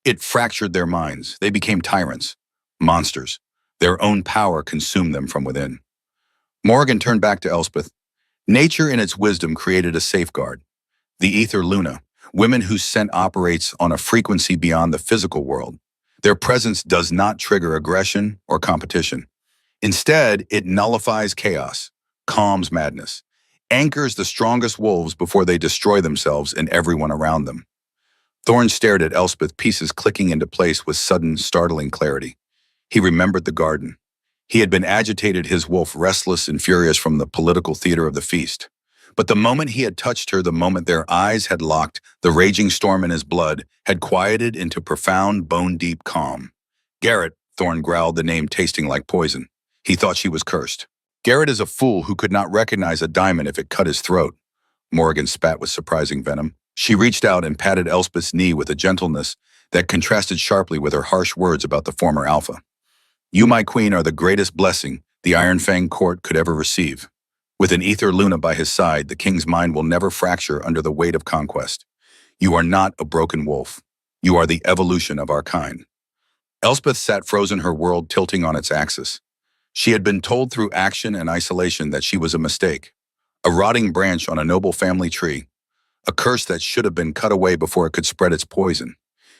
It fractured their minds. They became tyrants, monsters. Their own power consumed them from within. Morgan turned back to Elspeth. Nature in its wisdom created a safeguard. The ether luna, women whose scent operates on a frequency beyond the physical world. Their presence does not trigger aggression or competition. Instead, it nullifies chaos, calms madness, anchors the strongest wolves before they destroy themselves and everyone around them. Thorne stared at Elspeth, pieces clicking into place with sudden, startling clarity. He remembered the garden. He had been agitated, his wolf restless and furious from the political theater of the feast. But the moment he had touched her, the moment their eyes had locked, the raging storm in his blood had quieted into profound, bone-deep calm. Garrett, Thorne growled, the name tasting like poison. He thought she was cursed. Garrett is a fool who could not recognize a diamond if it cut his throat. Morgan spat with surprising venom. She reached out and patted Elspeth's knee with a gentleness that contrasted sharply with her harsh words about the former alpha. You, my queen, are the greatest blessing the Iron Fang court could ever receive. With an ether luna by his side, the king's mind will never fracture under the weight of conquest. You are not a broken wolf. You are the evolution of our kind. Elspeth sat frozen, her world tilting on its axis. She had been told through action and isolation that she was a mistake, a rotting branch on a noble family tree, a curse that should have been cut away before it could spread its poison.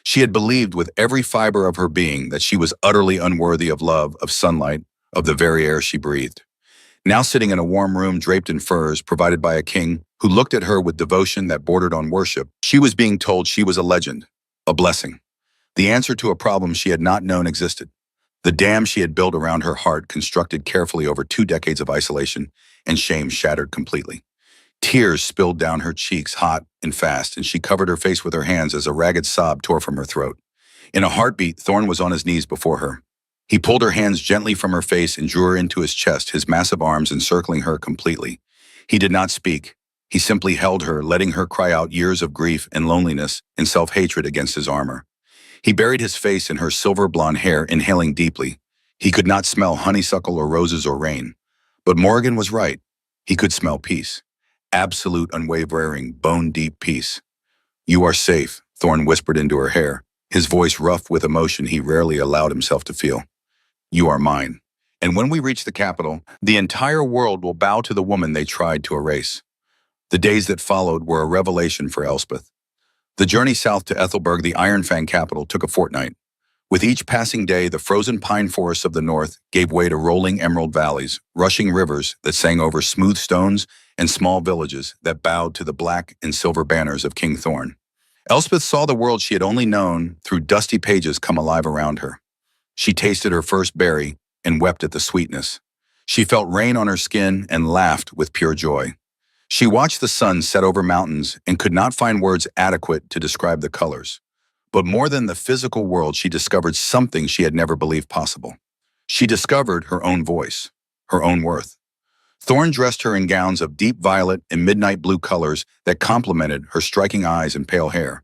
She had believed with every fiber of her being that she was utterly unworthy of love, of sunlight, of the very air she breathed. Now sitting in a warm room draped in furs provided by a king who looked at her with devotion that bordered on worship, she was being told she was a legend, a blessing, the answer to a problem she had not known existed. The dam she had built around her heart, constructed carefully over 2 decades of isolation and shame, shattered completely. Tears spilled down her cheeks, hot and fast, and she covered her face with her hands as a ragged sob tore from her throat. In a heartbeat, Thorne was on his knees before her. He pulled her hands gently from her face and drew her into his chest, his massive arms encircling her completely. He did not speak. He simply held her, letting her cry out years of grief and loneliness and self-hatred against his armor. He buried his face in her silver blonde hair, inhaling deeply. He could not smell honeysuckle or roses or rain. But Morgan was right. He could smell peace. Absolute, unwavering, bone-deep peace. You are safe, Thorne whispered into her hair, his voice rough with emotion he rarely allowed himself to feel. You are mine. And when we reach the capital, the entire world will bow to the woman they tried to erase. The days that followed were a revelation for Elspeth. The journey south to Ethelberg, the Iron Fang capital, took a fortnight. With each passing day, the frozen pine forests of the north gave way to rolling emerald valleys, rushing rivers that sang over smooth stones, and small villages that bowed to the black and silver banners of King Thorne. Elspeth saw the world she had only known through dusty pages come alive around her. She tasted her first berry and wept at the sweetness. She felt rain on her skin and laughed with pure joy. She watched the sun set over mountains and could not find words adequate to describe the colors. But more than the physical world, she discovered something she had never believed possible. She discovered her own voice, her own worth. Thorne dressed her in gowns of deep violet and midnight blue colors that complemented her striking eyes and pale hair.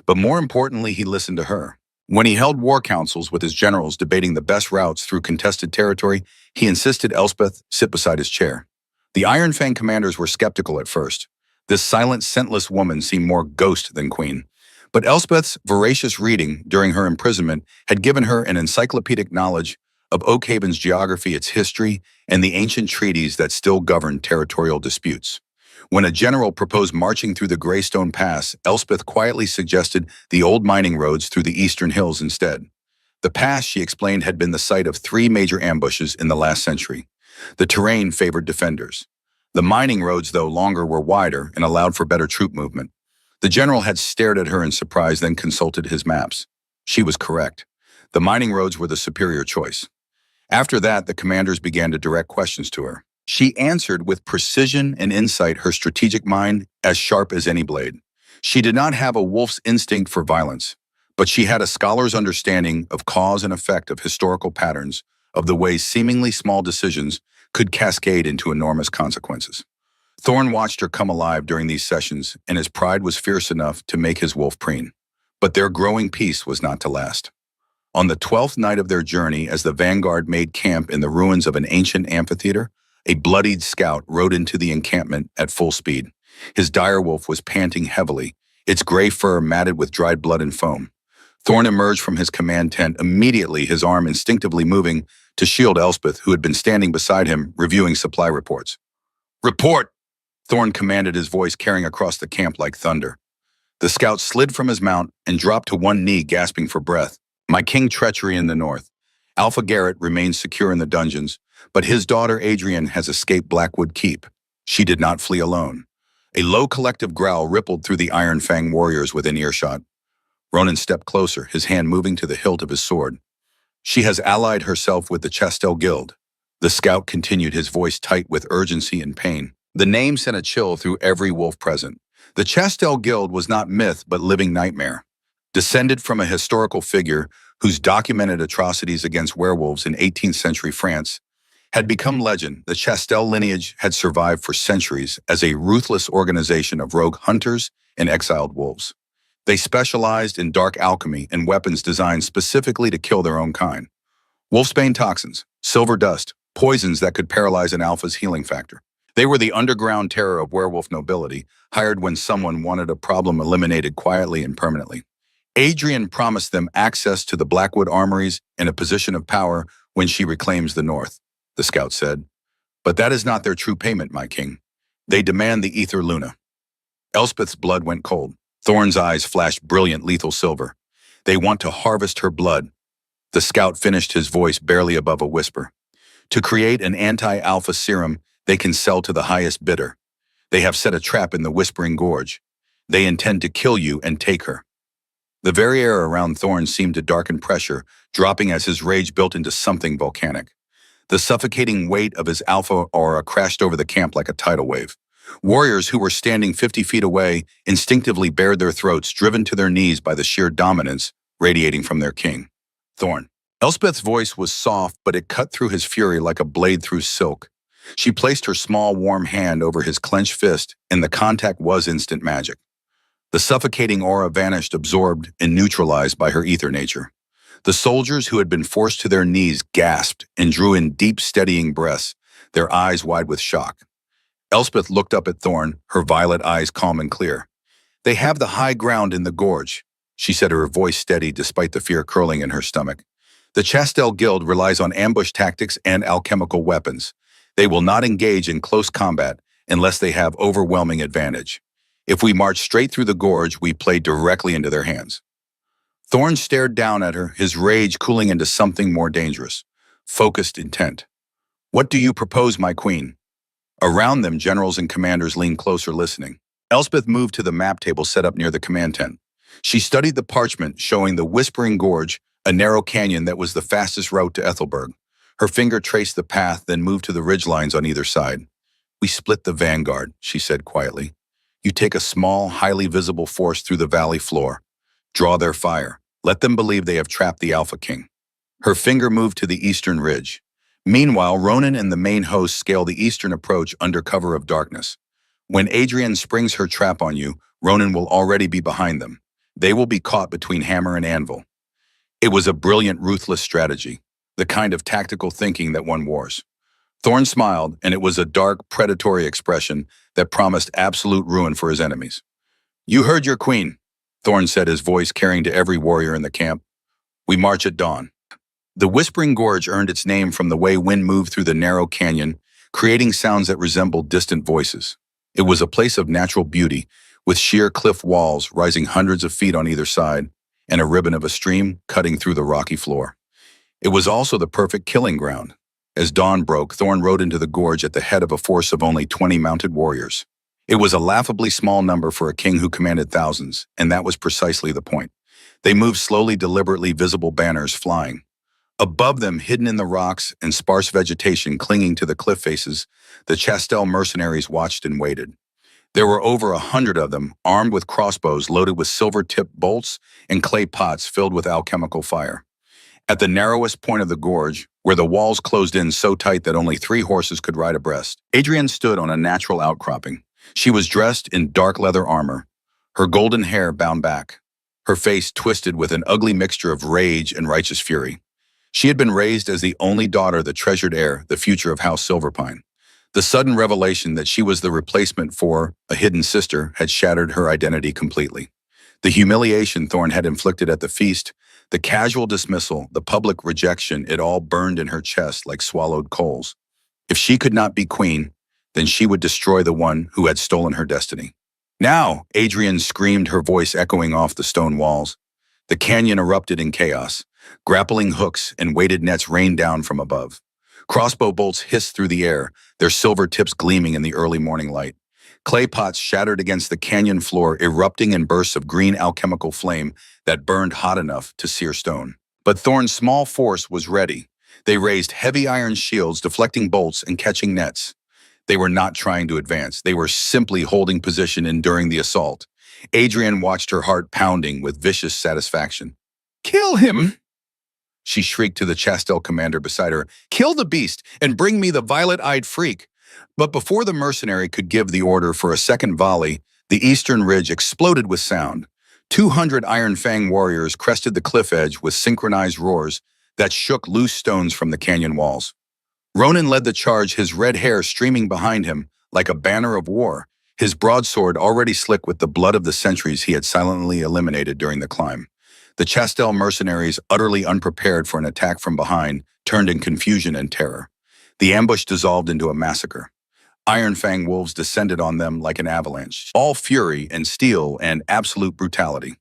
But more importantly, he listened to her. When he held war councils with his generals debating the best routes through contested territory, he insisted Elspeth sit beside his chair. The Iron Fang commanders were skeptical at first. This silent, scentless woman seemed more ghost than queen. But Elspeth's voracious reading during her imprisonment had given her an encyclopedic knowledge of Oakhaven's geography, its history, and the ancient treaties that still govern territorial disputes. When a general proposed marching through the Greystone Pass, Elspeth quietly suggested the old mining roads through the eastern hills instead. The pass, she explained, had been the site of 3 major ambushes in the last century. The terrain favored defenders. The mining roads, though longer, were wider and allowed for better troop movement. The general had stared at her in surprise, then consulted his maps. She was correct. The mining roads were the superior choice. After that, the commanders began to direct questions to her. She answered with precision and insight, her strategic mind as sharp as any blade. She did not have a wolf's instinct for violence, but she had a scholar's understanding of cause and effect, of historical patterns, of the way seemingly small decisions could cascade into enormous consequences. Thorne watched her come alive during these sessions, and his pride was fierce enough to make his wolf preen. But their growing peace was not to last. On the 12th night of their journey, as the vanguard made camp in the ruins of an ancient amphitheater, a bloodied scout rode into the encampment at full speed. His direwolf was panting heavily, its gray fur matted with dried blood and foam. Thorne emerged from his command tent, immediately his arm instinctively moving to shield Elspeth, who had been standing beside him, reviewing supply reports. "Report!" Thorn commanded, his voice carrying across the camp like thunder. The scout slid from his mount and dropped to one knee, gasping for breath. "My king, treachery in the north. Alpha Garrett remains secure in the dungeons, but his daughter Adrian has escaped Blackwood Keep. She did not flee alone." A low collective growl rippled through the Iron Fang warriors within earshot. Ronan stepped closer, his hand moving to the hilt of his sword. "She has allied herself with the Chastel Guild." The scout continued, his voice tight with urgency and pain. The name sent a chill through every wolf present. The Chastel Guild was not myth but living nightmare. Descended from a historical figure whose documented atrocities against werewolves in 18th century France had become legend, the Chastel lineage had survived for centuries as a ruthless organization of rogue hunters and exiled wolves. They specialized in dark alchemy and weapons designed specifically to kill their own kind. Wolfsbane toxins, silver dust, poisons that could paralyze an alpha's healing factor. They were the underground terror of werewolf nobility, hired when someone wanted a problem eliminated quietly and permanently. Adrian promised them access to the Blackwood armories and a position of power when she reclaims the north, the scout said. "But that is not their true payment, my king. They demand the Ether Luna." Elspeth's blood went cold. Thorn's eyes flashed brilliant lethal silver. "They want to harvest her blood." The scout finished, his voice barely above a whisper. "To create an anti-alpha serum they can sell to the highest bidder. They have set a trap in the Whispering Gorge. They intend to kill you and take her." The very air around Thorn seemed to darken, pressure dropping as his rage built into something volcanic. The suffocating weight of his alpha aura crashed over the camp like a tidal wave. Warriors who were standing 50 feet away instinctively bared their throats, driven to their knees by the sheer dominance radiating from their king. "Thorn." Elspeth's voice was soft, but it cut through his fury like a blade through silk. She placed her small, warm hand over his clenched fist, and the contact was instant magic. The suffocating aura vanished, absorbed and neutralized by her ether nature. The soldiers who had been forced to their knees gasped and drew in deep, steadying breaths, their eyes wide with shock. Elspeth looked up at Thorn, her violet eyes calm and clear. "They have the high ground in the gorge," she said, her voice steady despite the fear curling in her stomach. "The Chastel Guild relies on ambush tactics and alchemical weapons. They will not engage in close combat unless they have overwhelming advantage. If we march straight through the gorge, we play directly into their hands." Thorn stared down at her, his rage cooling into something more dangerous, focused intent. "What do you propose, my queen?" Around them, generals and commanders leaned closer, listening. Elspeth moved to the map table set up near the command tent. She studied the parchment showing the Whispering Gorge, a narrow canyon that was the fastest route to Ethelberg. Her finger traced the path, then moved to the ridgelines on either side. "We split the vanguard," she said quietly. "You take a small, highly visible force through the valley floor. Draw their fire. Let them believe they have trapped the Alpha King." Her finger moved to the eastern ridge. Meanwhile, Ronan and the main host scale the eastern approach under cover of darkness. When Adrian springs her trap on you, Ronan will already be behind them. They will be caught between hammer and anvil. It was a brilliant, ruthless strategy, the kind of tactical thinking that won wars. Thorn smiled, and it was a dark, predatory expression that promised absolute ruin for his enemies. "You heard your queen," Thorn said, his voice carrying to every warrior in the camp. "We march at dawn." The Whispering Gorge earned its name from the way wind moved through the narrow canyon, creating sounds that resembled distant voices. It was a place of natural beauty, with sheer cliff walls rising hundreds of feet on either side, and a ribbon of a stream cutting through the rocky floor. It was also the perfect killing ground. As dawn broke, Thorn rode into the gorge at the head of a force of only 20 mounted warriors. It was a laughably small number for a king who commanded thousands, and that was precisely the point. They moved slowly, deliberately, visible banners flying. Above them, hidden in the rocks and sparse vegetation clinging to the cliff faces, the Chastel mercenaries watched and waited. There were over 100 of them, armed with crossbows loaded with silver-tipped bolts and clay pots filled with alchemical fire. At the narrowest point of the gorge, where the walls closed in so tight that only 3 horses could ride abreast, Adrian stood on a natural outcropping. She was dressed in dark leather armor, her golden hair bound back, her face twisted with an ugly mixture of rage and righteous fury. She had been raised as the only daughter, the treasured heir, the future of House Silverpine. The sudden revelation that she was the replacement for a hidden sister had shattered her identity completely. The humiliation Thorn had inflicted at the feast, the casual dismissal, the public rejection, it all burned in her chest like swallowed coals. If she could not be queen, then she would destroy the one who had stolen her destiny. Now, Adrian screamed, her voice echoing off the stone walls. The canyon erupted in chaos. Grappling hooks and weighted nets rained down from above. Crossbow bolts hissed through the air, their silver tips gleaming in the early morning light. Clay pots shattered against the canyon floor, erupting in bursts of green alchemical flame that burned hot enough to sear stone. But Thorn's small force was ready. They raised heavy iron shields, deflecting bolts and catching nets. They were not trying to advance. They were simply holding position enduring the assault. Adrian watched her heart pounding with vicious satisfaction. "Kill him!" she shrieked to the Chastel commander beside her. "Kill the beast and bring me the violet-eyed freak." But before the mercenary could give the order for a second volley, the eastern ridge exploded with sound. 200 Iron Fang warriors crested the cliff edge with synchronized roars that shook loose stones from the canyon walls. Ronan led the charge, his red hair streaming behind him like a banner of war, his broadsword already slick with the blood of the centuries he had silently eliminated during the climb. The Chastel mercenaries, utterly unprepared for an attack from behind, turned in confusion and terror. The ambush dissolved into a massacre. Iron Fang wolves descended on them like an avalanche, all fury and steel and absolute brutality.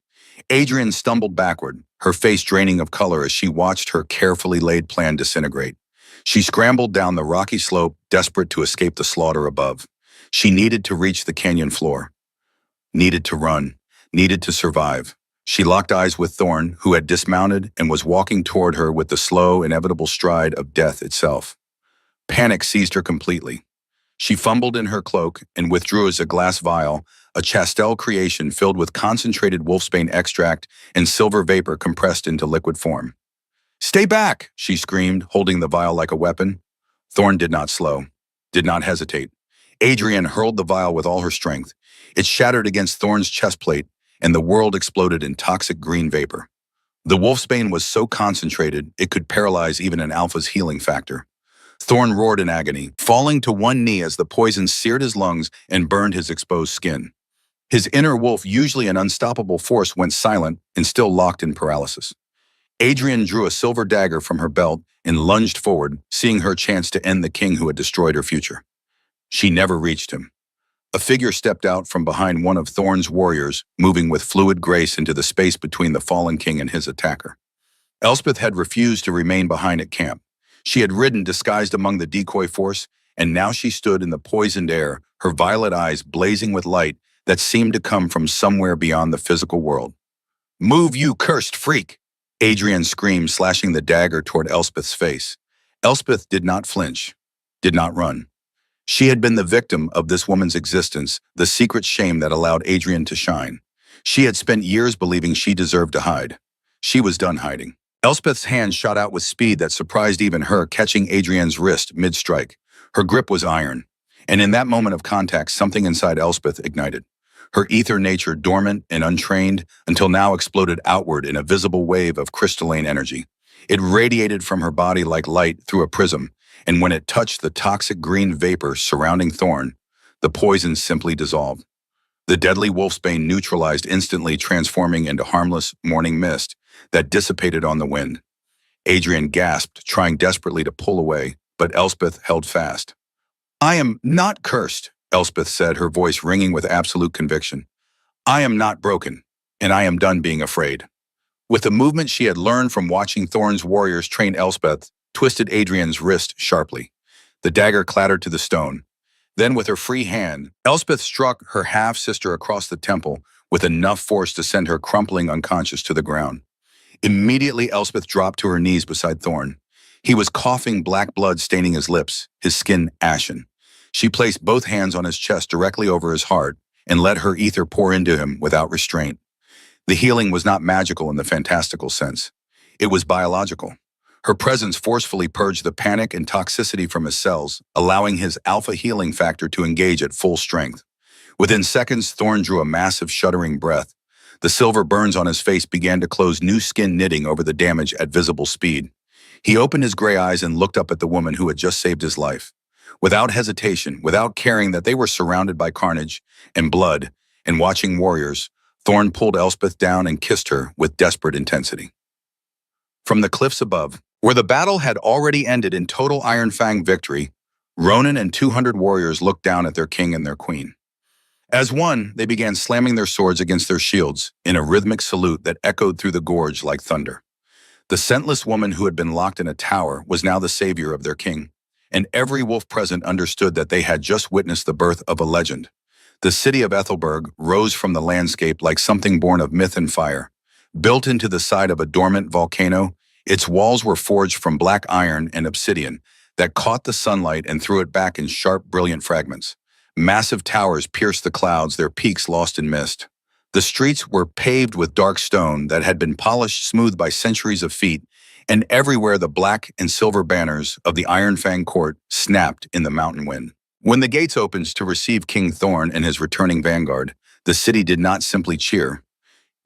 Adrian stumbled backward, her face draining of color as she watched her carefully laid plan disintegrate. She scrambled down the rocky slope, desperate to escape the slaughter above. She needed to reach the canyon floor. Needed to run. Needed to survive. She locked eyes with Thorn, who had dismounted and was walking toward her with the slow, inevitable stride of death itself. Panic seized her completely. She fumbled in her cloak and withdrew as a glass vial, a Chastel creation filled with concentrated wolfsbane extract and silver vapor compressed into liquid form. "Stay back!" she screamed, holding the vial like a weapon. Thorn did not slow, did not hesitate. Adrian hurled the vial with all her strength. It shattered against Thorn's chestplate, and the world exploded in toxic green vapor. The wolfsbane was so concentrated, it could paralyze even an alpha's healing factor. Thorn roared in agony, falling to one knee as the poison seared his lungs and burned his exposed skin. His inner wolf, usually an unstoppable force, went silent and still locked in paralysis. Adrian drew a silver dagger from her belt and lunged forward, seeing her chance to end the king who had destroyed her future. She never reached him. A figure stepped out from behind one of Thorn's warriors, moving with fluid grace into the space between the fallen king and his attacker. Elspeth had refused to remain behind at camp. She had ridden disguised among the decoy force, and now she stood in the poisoned air, her violet eyes blazing with light that seemed to come from somewhere beyond the physical world. "Move, you cursed freak!" Adrian screamed, slashing the dagger toward Elspeth's face. Elspeth did not flinch, did not run. She had been the victim of this woman's existence, the secret shame that allowed Adrian to shine. She had spent years believing she deserved to hide. She was done hiding. Elspeth's hand shot out with speed that surprised even her, catching Adrian's wrist mid-strike. Her grip was iron, and in that moment of contact, something inside Elspeth ignited. Her ether nature, dormant and untrained, until now exploded outward in a visible wave of crystalline energy. It radiated from her body like light through a prism, and when it touched the toxic green vapor surrounding Thorn, the poison simply dissolved. The deadly wolfsbane neutralized instantly, transforming into harmless morning mist that dissipated on the wind. Adrian gasped, trying desperately to pull away, but Elspeth held fast. "I am not cursed," Elspeth said, her voice ringing with absolute conviction. "I am not broken, and I am done being afraid." With a movement she had learned from watching Thorn's warriors train, Elspeth twisted Adrian's wrist sharply. The dagger clattered to the stone. Then, with her free hand, Elspeth struck her half-sister across the temple with enough force to send her crumpling unconscious to the ground. Immediately, Elspeth dropped to her knees beside Thorn. He was coughing, black blood staining his lips, his skin ashen. She placed both hands on his chest directly over his heart and let her ether pour into him without restraint. The healing was not magical in the fantastical sense. It was biological. Her presence forcefully purged the panic and toxicity from his cells, allowing his alpha healing factor to engage at full strength. Within seconds, Thorn drew a massive, shuddering breath. The silver burns on his face began to close, new skin knitting over the damage at visible speed. He opened his gray eyes and looked up at the woman who had just saved his life. Without hesitation, without caring that they were surrounded by carnage and blood and watching warriors, Thorn pulled Elspeth down and kissed her with desperate intensity. From the cliffs above, where the battle had already ended in total Iron Fang victory, Ronan and 200 warriors looked down at their king and their queen. As one, they began slamming their swords against their shields in a rhythmic salute that echoed through the gorge like thunder. The scentless woman who had been locked in a tower was now the savior of their king, and every wolf present understood that they had just witnessed the birth of a legend. The city of Ethelberg rose from the landscape like something born of myth and fire. Built into the side of a dormant volcano, its walls were forged from black iron and obsidian that caught the sunlight and threw it back in sharp, brilliant fragments. Massive towers pierced the clouds, their peaks lost in mist. The streets were paved with dark stone that had been polished smooth by centuries of feet, and everywhere the black and silver banners of the Iron Fang court snapped in the mountain wind. When the gates opened to receive King Thorn and his returning vanguard, the city did not simply cheer.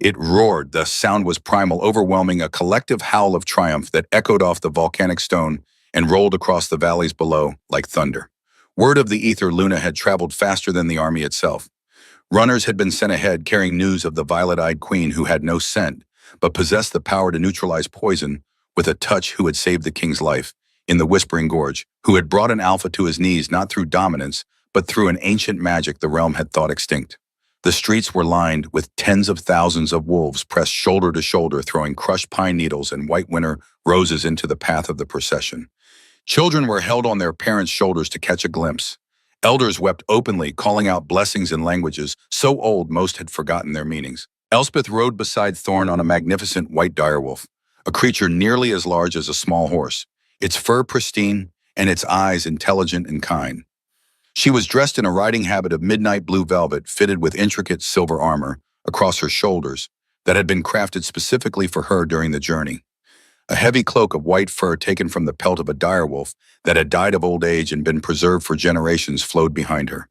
It roared. The sound was primal, overwhelming, a collective howl of triumph that echoed off the volcanic stone and rolled across the valleys below like thunder. Word of the ether Luna had traveled faster than the army itself. Runners had been sent ahead carrying news of the violet-eyed queen who had no scent, but possessed the power to neutralize poison with a touch, who had saved the king's life in the Whispering Gorge, who had brought an alpha to his knees not through dominance, but through an ancient magic the realm had thought extinct. The streets were lined with tens of thousands of wolves pressed shoulder to shoulder, throwing crushed pine needles and white winter roses into the path of the procession. Children were held on their parents' shoulders to catch a glimpse. Elders wept openly, calling out blessings in languages so old most had forgotten their meanings. Elspeth rode beside Thorn on a magnificent white direwolf, a creature nearly as large as a small horse, its fur pristine and its eyes intelligent and kind. She was dressed in a riding habit of midnight blue velvet fitted with intricate silver armor across her shoulders that had been crafted specifically for her during the journey. A heavy cloak of white fur taken from the pelt of a direwolf that had died of old age and been preserved for generations flowed behind her.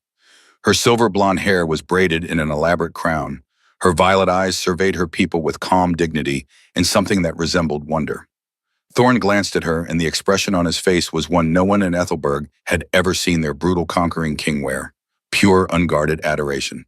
Her silver blonde hair was braided in an elaborate crown. Her violet eyes surveyed her people with calm dignity and something that resembled wonder. Thorn glanced at her, and the expression on his face was one no one in Ethelberg had ever seen their brutal conquering king wear: pure, unguarded adoration.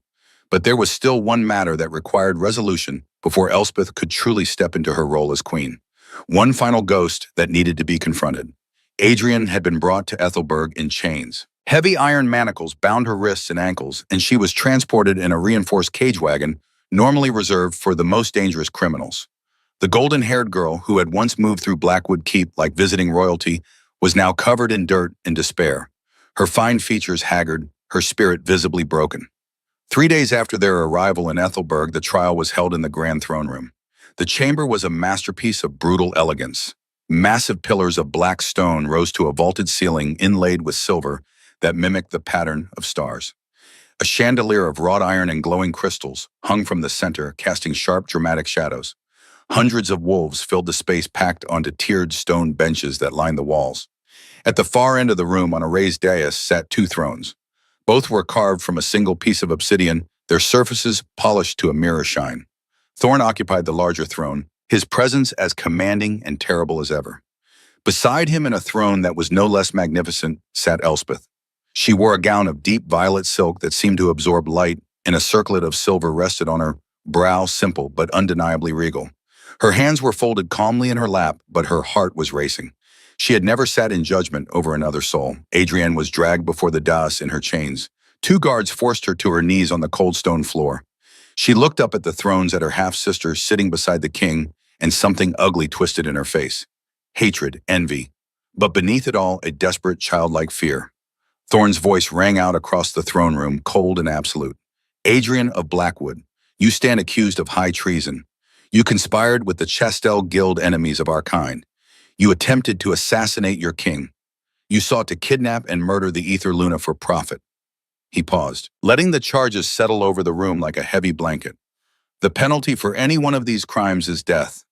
But there was still one matter that required resolution before Elspeth could truly step into her role as queen. One final ghost that needed to be confronted. Adrian had been brought to Ethelberg in chains. Heavy iron manacles bound her wrists and ankles, and she was transported in a reinforced cage wagon normally reserved for the most dangerous criminals. The golden-haired girl, who had once moved through Blackwood Keep like visiting royalty, was now covered in dirt and despair, her fine features haggard, her spirit visibly broken. 3 days after their arrival in Ethelberg, the trial was held in the grand throne room. The chamber was a masterpiece of brutal elegance. Massive pillars of black stone rose to a vaulted ceiling inlaid with silver that mimicked the pattern of stars. A chandelier of wrought iron and glowing crystals hung from the center, casting sharp, dramatic shadows. Hundreds of wolves filled the space packed onto tiered stone benches that lined the walls. At the far end of the room, on a raised dais, sat 2 thrones. Both were carved from a single piece of obsidian, their surfaces polished to a mirror shine. Thorn occupied the larger throne, his presence as commanding and terrible as ever. Beside him, in a throne that was no less magnificent, sat Elspeth. She wore a gown of deep violet silk that seemed to absorb light, and a circlet of silver rested on her brow, simple but undeniably regal. Her hands were folded calmly in her lap, but her heart was racing. She had never sat in judgment over another soul. Adrienne was dragged before the dais in her chains. 2 guards forced her to her knees on the cold stone floor. She looked up at the thrones at her half-sister sitting beside the king, and something ugly twisted in her face. Hatred, envy, but beneath it all, a desperate, childlike fear. Thorn's voice rang out across the throne room, cold and absolute. Adrian of Blackwood, you stand accused of high treason. You conspired with the Chastel Guild, enemies of our kind. You attempted to assassinate your king. You sought to kidnap and murder the Ether Luna for profit. He paused, letting the charges settle over the room like a heavy blanket. The penalty for any one of these crimes is death.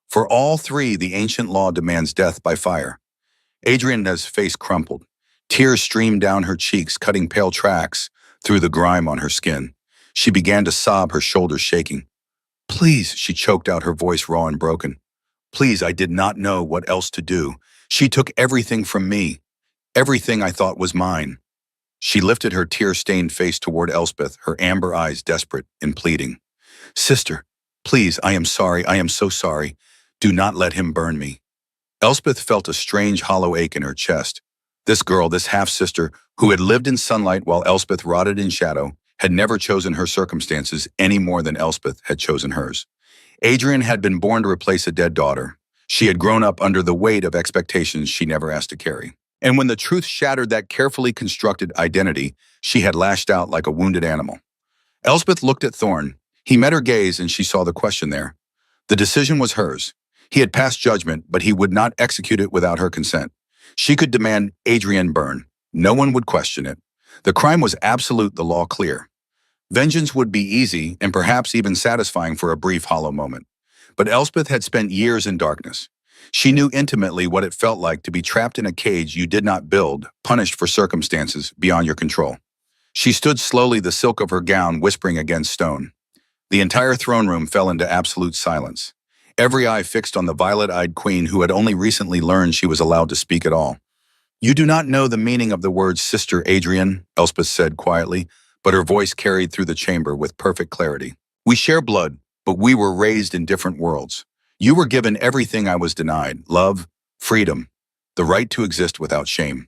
For all 3, the ancient law demands death by fire. Adriana's face crumpled. Tears streamed down her cheeks, cutting pale tracks through the grime on her skin. She began to sob, her shoulders shaking. Please, she choked out, her voice raw and broken. Please, I did not know what else to do. She took everything from me. Everything I thought was mine. She lifted her tear-stained face toward Elspeth, her amber eyes desperate and pleading. Sister, please, I am sorry, I am so sorry. Do not let him burn me. Elspeth felt a strange hollow ache in her chest. This girl, this half-sister, who had lived in sunlight while Elspeth rotted in shadow, had never chosen her circumstances any more than Elspeth had chosen hers. Adrian had been born to replace a dead daughter. She had grown up under the weight of expectations she never asked to carry. And when the truth shattered that carefully constructed identity, she had lashed out like a wounded animal. Elspeth looked at Thorn. He met her gaze and she saw the question there. The decision was hers. He had passed judgment, but he would not execute it without her consent. She could demand Adrian burn. No one would question it. The crime was absolute, the law clear. Vengeance would be easy and perhaps even satisfying for a brief hollow moment. But Elspeth had spent years in darkness. She knew intimately what it felt like to be trapped in a cage you did not build, punished for circumstances beyond your control. She stood slowly, the silk of her gown whispering against stone. The entire throne room fell into absolute silence. Every eye fixed on the violet-eyed queen who had only recently learned she was allowed to speak at all. You do not know the meaning of the words Sister Adrian, Elspeth said quietly, but her voice carried through the chamber with perfect clarity. We share blood, but we were raised in different worlds. You were given everything I was denied: love, freedom, the right to exist without shame.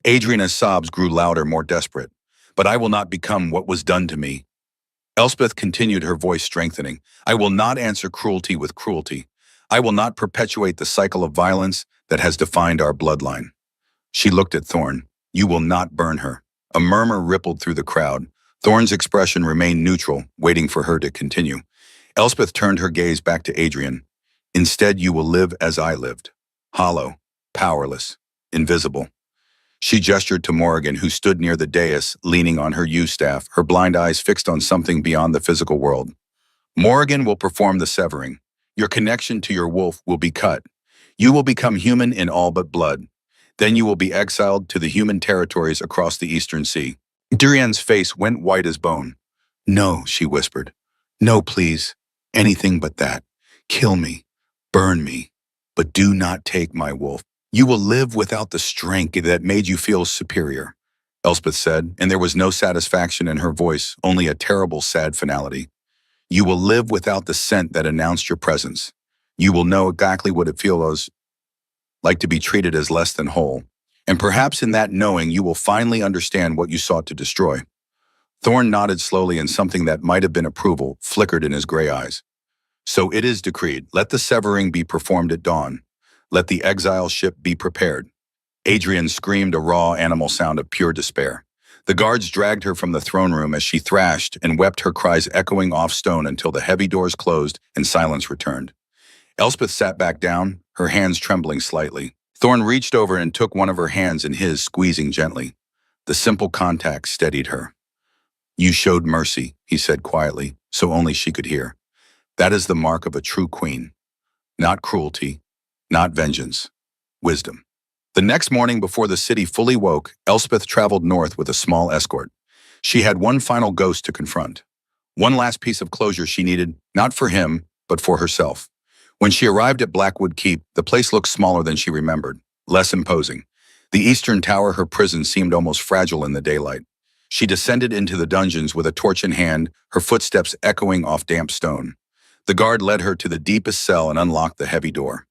Adriana's sobs grew louder, more desperate. But I will not become what was done to me. Elspeth continued, her voice strengthening. I will not answer cruelty with cruelty. I will not perpetuate the cycle of violence that has defined our bloodline. She looked at Thorn. You will not burn her. A murmur rippled through the crowd. Thorn's expression remained neutral, waiting for her to continue. Elspeth turned her gaze back to Adrian. Instead, you will live as I lived. Hollow, powerless, invisible. She gestured to Morrigan, who stood near the dais, leaning on her yew-staff, her blind eyes fixed on something beyond the physical world. Morrigan will perform the severing. Your connection to your wolf will be cut. You will become human in all but blood. Then you will be exiled to the human territories across the Eastern Sea. Durian's face went white as bone. No, she whispered. No, please. Anything but that. Kill me. Burn me. But do not take my wolf. You will live without the strength that made you feel superior, Elspeth said, and there was no satisfaction in her voice, only a terrible, sad finality. You will live without the scent that announced your presence. You will know exactly what it feels like to be treated as less than whole, and perhaps in that knowing you will finally understand what you sought to destroy. Thorn nodded slowly, and something that might have been approval flickered in his gray eyes. So it is decreed. Let the severing be performed at dawn. Let the exile ship be prepared. Adrian screamed, a raw animal sound of pure despair. The guards dragged her from the throne room as she thrashed and wept, her cries echoing off stone until the heavy doors closed and silence returned. Elspeth sat back down, her hands trembling slightly. Thorn reached over and took one of her hands in his, squeezing gently. The simple contact steadied her. You showed mercy, he said quietly, so only she could hear. That is the mark of a true queen. Not cruelty, not vengeance, wisdom. The next morning, before the city fully woke, Elspeth traveled north with a small escort. She had one final ghost to confront. One last piece of closure she needed, not for him, but for herself. When she arrived at Blackwood Keep, the place looked smaller than she remembered, less imposing. The Eastern Tower, her prison, seemed almost fragile in the daylight. She descended into the dungeons with a torch in hand, her footsteps echoing off damp stone. The guard led her to the deepest cell and unlocked the heavy door.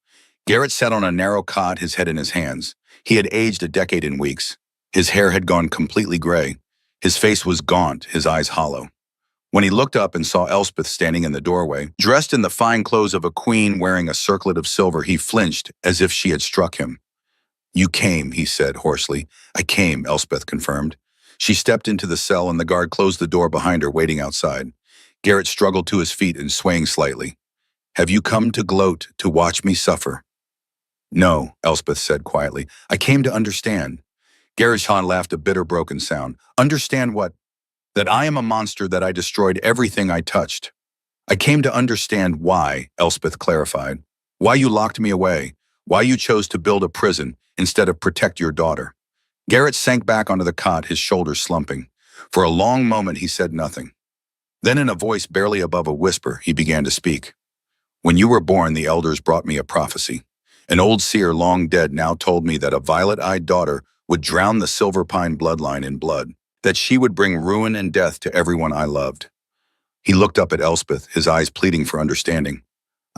Garrett sat on a narrow cot, his head in his hands. He had aged a decade in weeks. His hair had gone completely gray. His face was gaunt, his eyes hollow. When he looked up and saw Elspeth standing in the doorway, dressed in the fine clothes of a queen wearing a circlet of silver, he flinched as if she had struck him. You came, he said hoarsely. I came, Elspeth confirmed. She stepped into the cell and the guard closed the door behind her, waiting outside. Garrett struggled to his feet and swaying slightly. Have you come to gloat, to watch me suffer? No, Elspeth said quietly. I came to understand. Garishon laughed, a bitter, broken sound. Understand what? That I am a monster, that I destroyed everything I touched. I came to understand why, Elspeth clarified. Why you locked me away. Why you chose to build a prison instead of protect your daughter. Garrett sank back onto the cot, his shoulders slumping. For a long moment he said nothing. Then in a voice barely above a whisper, he began to speak. When you were born, the elders brought me a prophecy. An old seer long dead now told me that a violet-eyed daughter would drown the Silver Pine bloodline in blood, that she would bring ruin and death to everyone I loved. He looked up at Elspeth, his eyes pleading for understanding.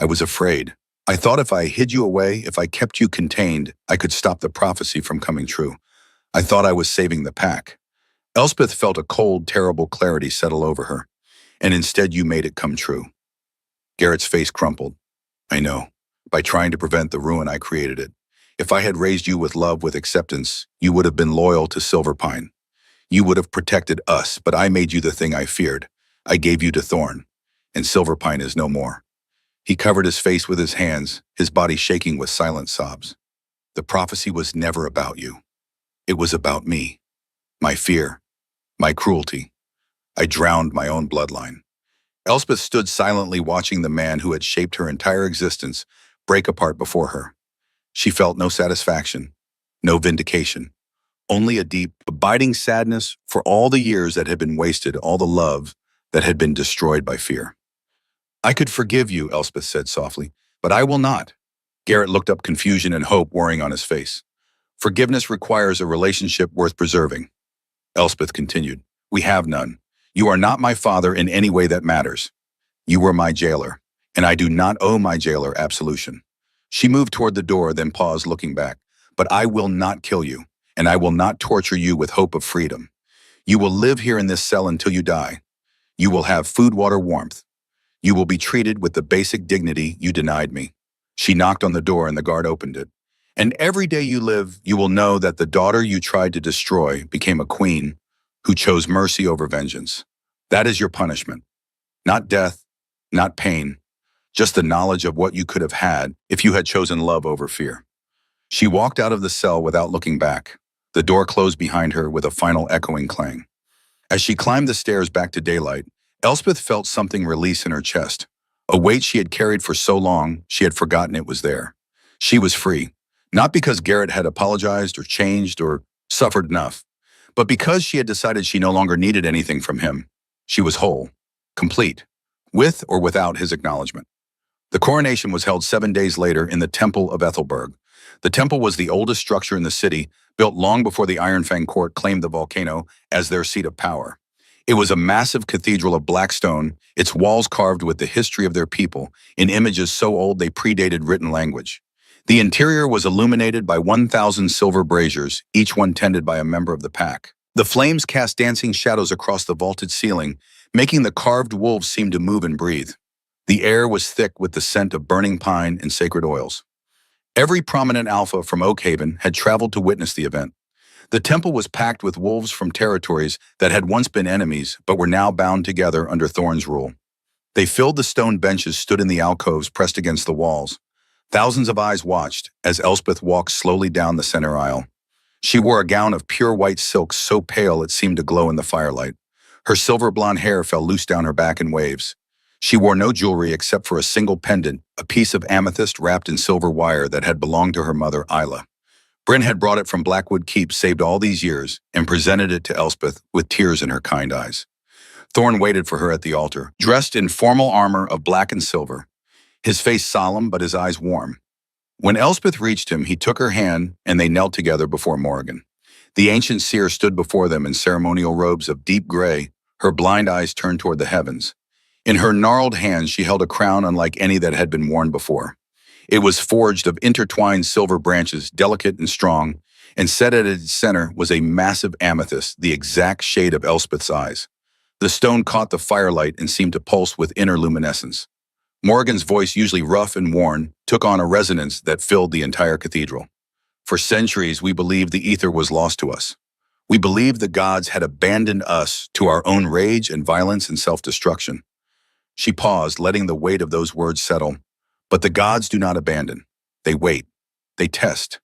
I was afraid. I thought if I hid you away, if I kept you contained, I could stop the prophecy from coming true. I thought I was saving the pack. Elspeth felt a cold, terrible clarity settle over her, and instead you made it come true. Garrett's face crumpled. I know. By trying to prevent the ruin, I created it. If I had raised you with love, with acceptance, you would have been loyal to Silverpine. You would have protected us, but I made you the thing I feared. I gave you to Thorn, and Silverpine is no more. He covered his face with his hands, his body shaking with silent sobs. The prophecy was never about you. It was about me. My fear. My cruelty. I drowned my own bloodline. Elspeth stood silently watching the man who had shaped her entire existence break apart before her. She felt no satisfaction, no vindication, only a deep, abiding sadness for all the years that had been wasted, all the love that had been destroyed by fear. I could forgive you, Elspeth said softly, but I will not. Garrett looked up, confusion and hope warring on his face. Forgiveness requires a relationship worth preserving. Elspeth continued, we have none. You are not my father in any way that matters. You were my jailer, and I do not owe my jailer absolution. She moved toward the door, then paused, looking back. But I will not kill you, and I will not torture you with hope of freedom. You will live here in this cell until you die. You will have food, water, warmth. You will be treated with the basic dignity you denied me. She knocked on the door and the guard opened it. And every day you live, you will know that the daughter you tried to destroy became a queen who chose mercy over vengeance. That is your punishment. Not death, not pain, just the knowledge of what you could have had if you had chosen love over fear. She walked out of the cell without looking back. The door closed behind her with a final echoing clang. As she climbed the stairs back to daylight, Elspeth felt something release in her chest. A weight she had carried for so long, she had forgotten it was there. She was free, not because Garrett had apologized or changed or suffered enough, but because she had decided she no longer needed anything from him. She was whole, complete, with or without his acknowledgement. The coronation was held 7 days later in the Temple of Ethelberg. The temple was the oldest structure in the city, built long before the Iron Fang court claimed the volcano as their seat of power. It was a massive cathedral of black stone, its walls carved with the history of their people, in images so old they predated written language. The interior was illuminated by 1,000 silver braziers, each one tended by a member of the pack. The flames cast dancing shadows across the vaulted ceiling, making the carved wolves seem to move and breathe. The air was thick with the scent of burning pine and sacred oils. Every prominent alpha from Oakhaven had traveled to witness the event. The temple was packed with wolves from territories that had once been enemies but were now bound together under Thorn's rule. They filled the stone benches stood in the alcoves pressed against the walls. Thousands of eyes watched as Elspeth walked slowly down the center aisle. She wore a gown of pure white silk so pale it seemed to glow in the firelight. Her silver blonde hair fell loose down her back in waves. She wore no jewelry except for a single pendant, a piece of amethyst wrapped in silver wire that had belonged to her mother, Isla. Bryn had brought it from Blackwood Keep, saved all these years, and presented it to Elspeth with tears in her kind eyes. Thorn waited for her at the altar, dressed in formal armor of black and silver, his face solemn but his eyes warm. When Elspeth reached him, he took her hand and they knelt together before Morrigan. The ancient seer stood before them in ceremonial robes of deep gray, her blind eyes turned toward the heavens. In her gnarled hands she held a crown unlike any that had been worn before. It was forged of intertwined silver branches, delicate and strong, and set at its center was a massive amethyst, the exact shade of Elspeth's eyes. The stone caught the firelight and seemed to pulse with inner luminescence. Morrigan's voice, usually rough and worn, took on a resonance that filled the entire cathedral. For centuries, we believed the ether was lost to us. We believed the gods had abandoned us to our own rage and violence and self-destruction. She paused, letting the weight of those words settle. But the gods do not abandon. They wait. They test.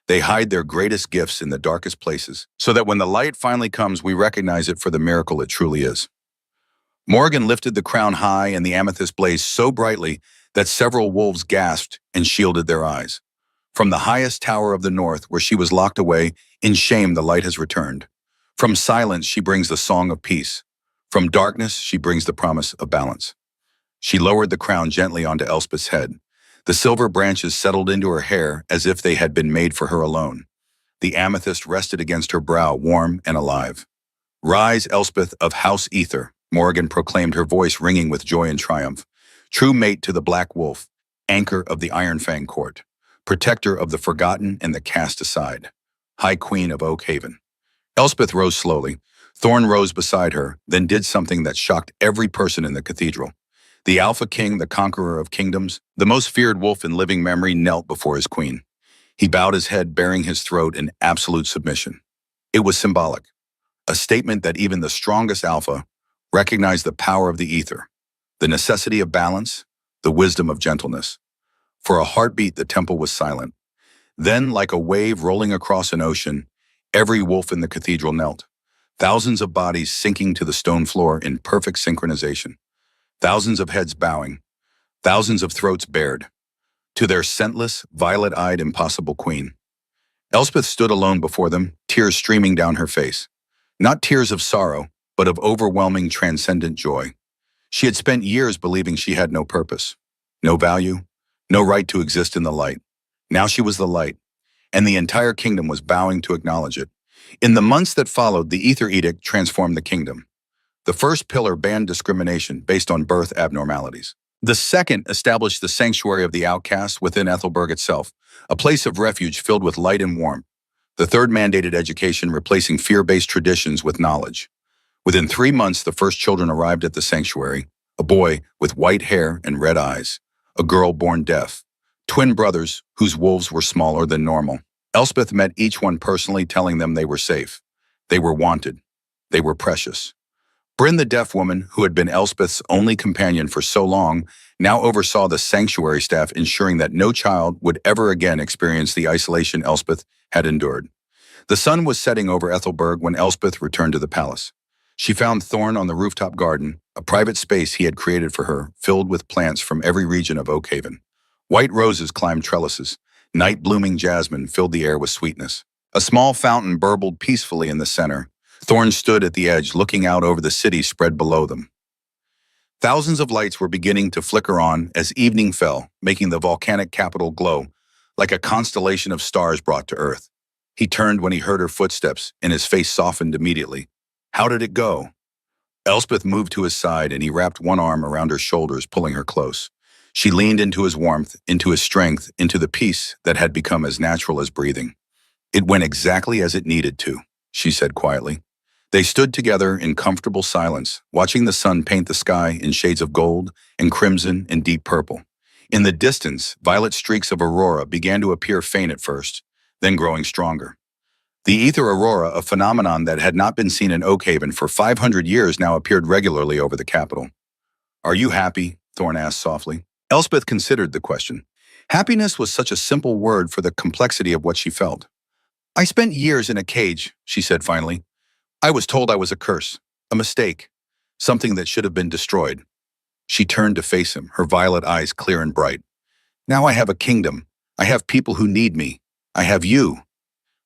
They hide their greatest gifts in the darkest places, so that when the light finally comes, we recognize it for the miracle it truly is. Morrigan lifted the crown high, and the amethyst blazed so brightly that several wolves gasped and shielded their eyes. From the highest tower of the north, where she was locked away, in shame the light has returned. From silence she brings the song of peace. From darkness she brings the promise of balance. She lowered the crown gently onto Elspeth's head. The silver branches settled into her hair as if they had been made for her alone. The amethyst rested against her brow, warm and alive. Rise, Elspeth of House Ether, Morrigan proclaimed, her voice ringing with joy and triumph. True mate to the Black Wolf, anchor of the Iron Fang court, protector of the forgotten and the cast aside, High Queen of Oak Haven. Elspeth rose slowly. Thorn rose beside her, then did something that shocked every person in the cathedral. The Alpha King, the conqueror of kingdoms, the most feared wolf in living memory, knelt before his queen. He bowed his head, baring his throat in absolute submission. It was symbolic, a statement that even the strongest alpha recognized the power of the ether, the necessity of balance, the wisdom of gentleness. For a heartbeat, the temple was silent. Then, like a wave rolling across an ocean, every wolf in the cathedral knelt, thousands of bodies sinking to the stone floor in perfect synchronization, thousands of heads bowing, thousands of throats bared, to their scentless, violet-eyed, impossible queen. Elspeth stood alone before them, tears streaming down her face. Not tears of sorrow, but of overwhelming, transcendent joy. She had spent years believing she had no purpose, no value, no right to exist in the light. Now she was the light, and the entire kingdom was bowing to acknowledge it. In the months that followed, the Ether Edict transformed the kingdom. The first pillar banned discrimination based on birth abnormalities. The second established the sanctuary of the outcast within Ethelberg itself, a place of refuge filled with light and warmth. The third mandated education, replacing fear-based traditions with knowledge. Within 3 months, the first children arrived at the sanctuary, a boy with white hair and red eyes, a girl born deaf, twin brothers whose wolves were smaller than normal. Elspeth met each one personally, telling them they were safe, they were wanted, they were precious. Bryn, the deaf woman, who had been Elspeth's only companion for so long, now oversaw the sanctuary staff, ensuring that no child would ever again experience the isolation Elspeth had endured. The sun was setting over Ethelberg when Elspeth returned to the palace. She found Thorn on the rooftop garden, a private space he had created for her, filled with plants from every region of Oak Haven. White roses climbed trellises. Night-blooming jasmine filled the air with sweetness. A small fountain burbled peacefully in the center. Thorn stood at the edge, looking out over the city spread below them. Thousands of lights were beginning to flicker on as evening fell, making the volcanic capital glow like a constellation of stars brought to Earth. He turned when he heard her footsteps, and his face softened immediately. How did it go? Elspeth moved to his side, and he wrapped one arm around her shoulders, pulling her close. She leaned into his warmth, into his strength, into the peace that had become as natural as breathing. It went exactly as it needed to, she said quietly. They stood together in comfortable silence, watching the sun paint the sky in shades of gold and crimson and deep purple. In the distance, violet streaks of aurora began to appear, faint at first, then growing stronger. The ether aurora, a phenomenon that had not been seen in Oak Haven for 500 years, now appeared regularly over the capital. Are you happy? Thorn asked softly. Elspeth considered the question. Happiness was such a simple word for the complexity of what she felt. I spent years in a cage, she said finally. I was told I was a curse, a mistake, something that should have been destroyed. She turned to face him, her violet eyes clear and bright. Now I have a kingdom. I have people who need me. I have you.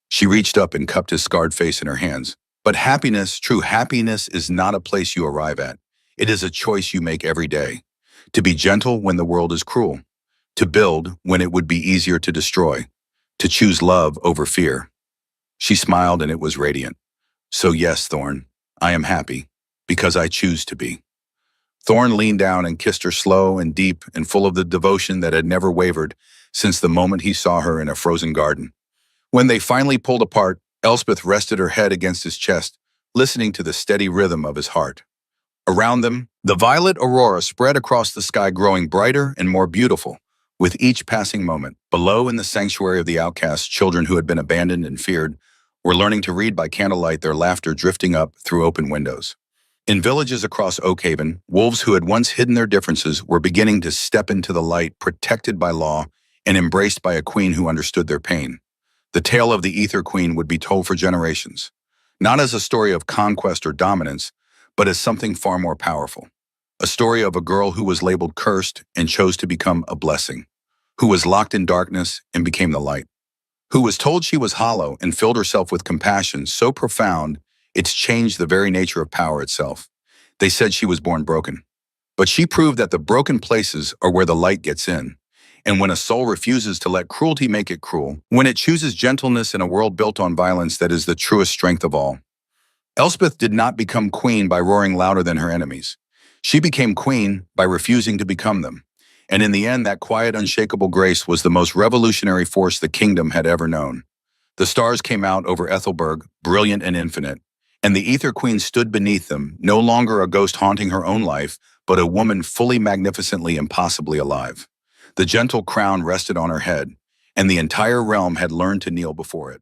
She reached up and cupped his scarred face in her hands. But happiness, true happiness, is not a place you arrive at. It is a choice you make every day. To be gentle when the world is cruel. To build when it would be easier to destroy. To choose love over fear. She smiled, and it was radiant. So yes, Thorn, I am happy, because I choose to be. Thorn leaned down and kissed her slow and deep and full of the devotion that had never wavered since the moment he saw her in a frozen garden. When they finally pulled apart, Elspeth rested her head against his chest, listening to the steady rhythm of his heart. Around them, the violet aurora spread across the sky, growing brighter and more beautiful with each passing moment. Below, in the sanctuary of the outcast, children who had been abandoned and feared were learning to read by candlelight, their laughter drifting up through open windows. In villages across Oak Haven, wolves who had once hidden their differences were beginning to step into the light, protected by law and embraced by a queen who understood their pain. The tale of the Ether Queen would be told for generations, not as a story of conquest or dominance, but as something far more powerful. A story of a girl who was labeled cursed and chose to become a blessing, who was locked in darkness and became the light, who was told she was hollow and filled herself with compassion so profound it's changed the very nature of power itself. They said she was born broken, but she proved that the broken places are where the light gets in. And when a soul refuses to let cruelty make it cruel, when it chooses gentleness in a world built on violence, that is the truest strength of all. Elspeth did not become queen by roaring louder than her enemies. She became queen by refusing to become them. And in the end, that quiet, unshakable grace was the most revolutionary force the kingdom had ever known. The stars came out over Ethelberg, brilliant and infinite, and the Ether Queen stood beneath them, no longer a ghost haunting her own life, but a woman fully magnificently impossibly alive. The gentle crown rested on her head, and the entire realm had learned to kneel before it.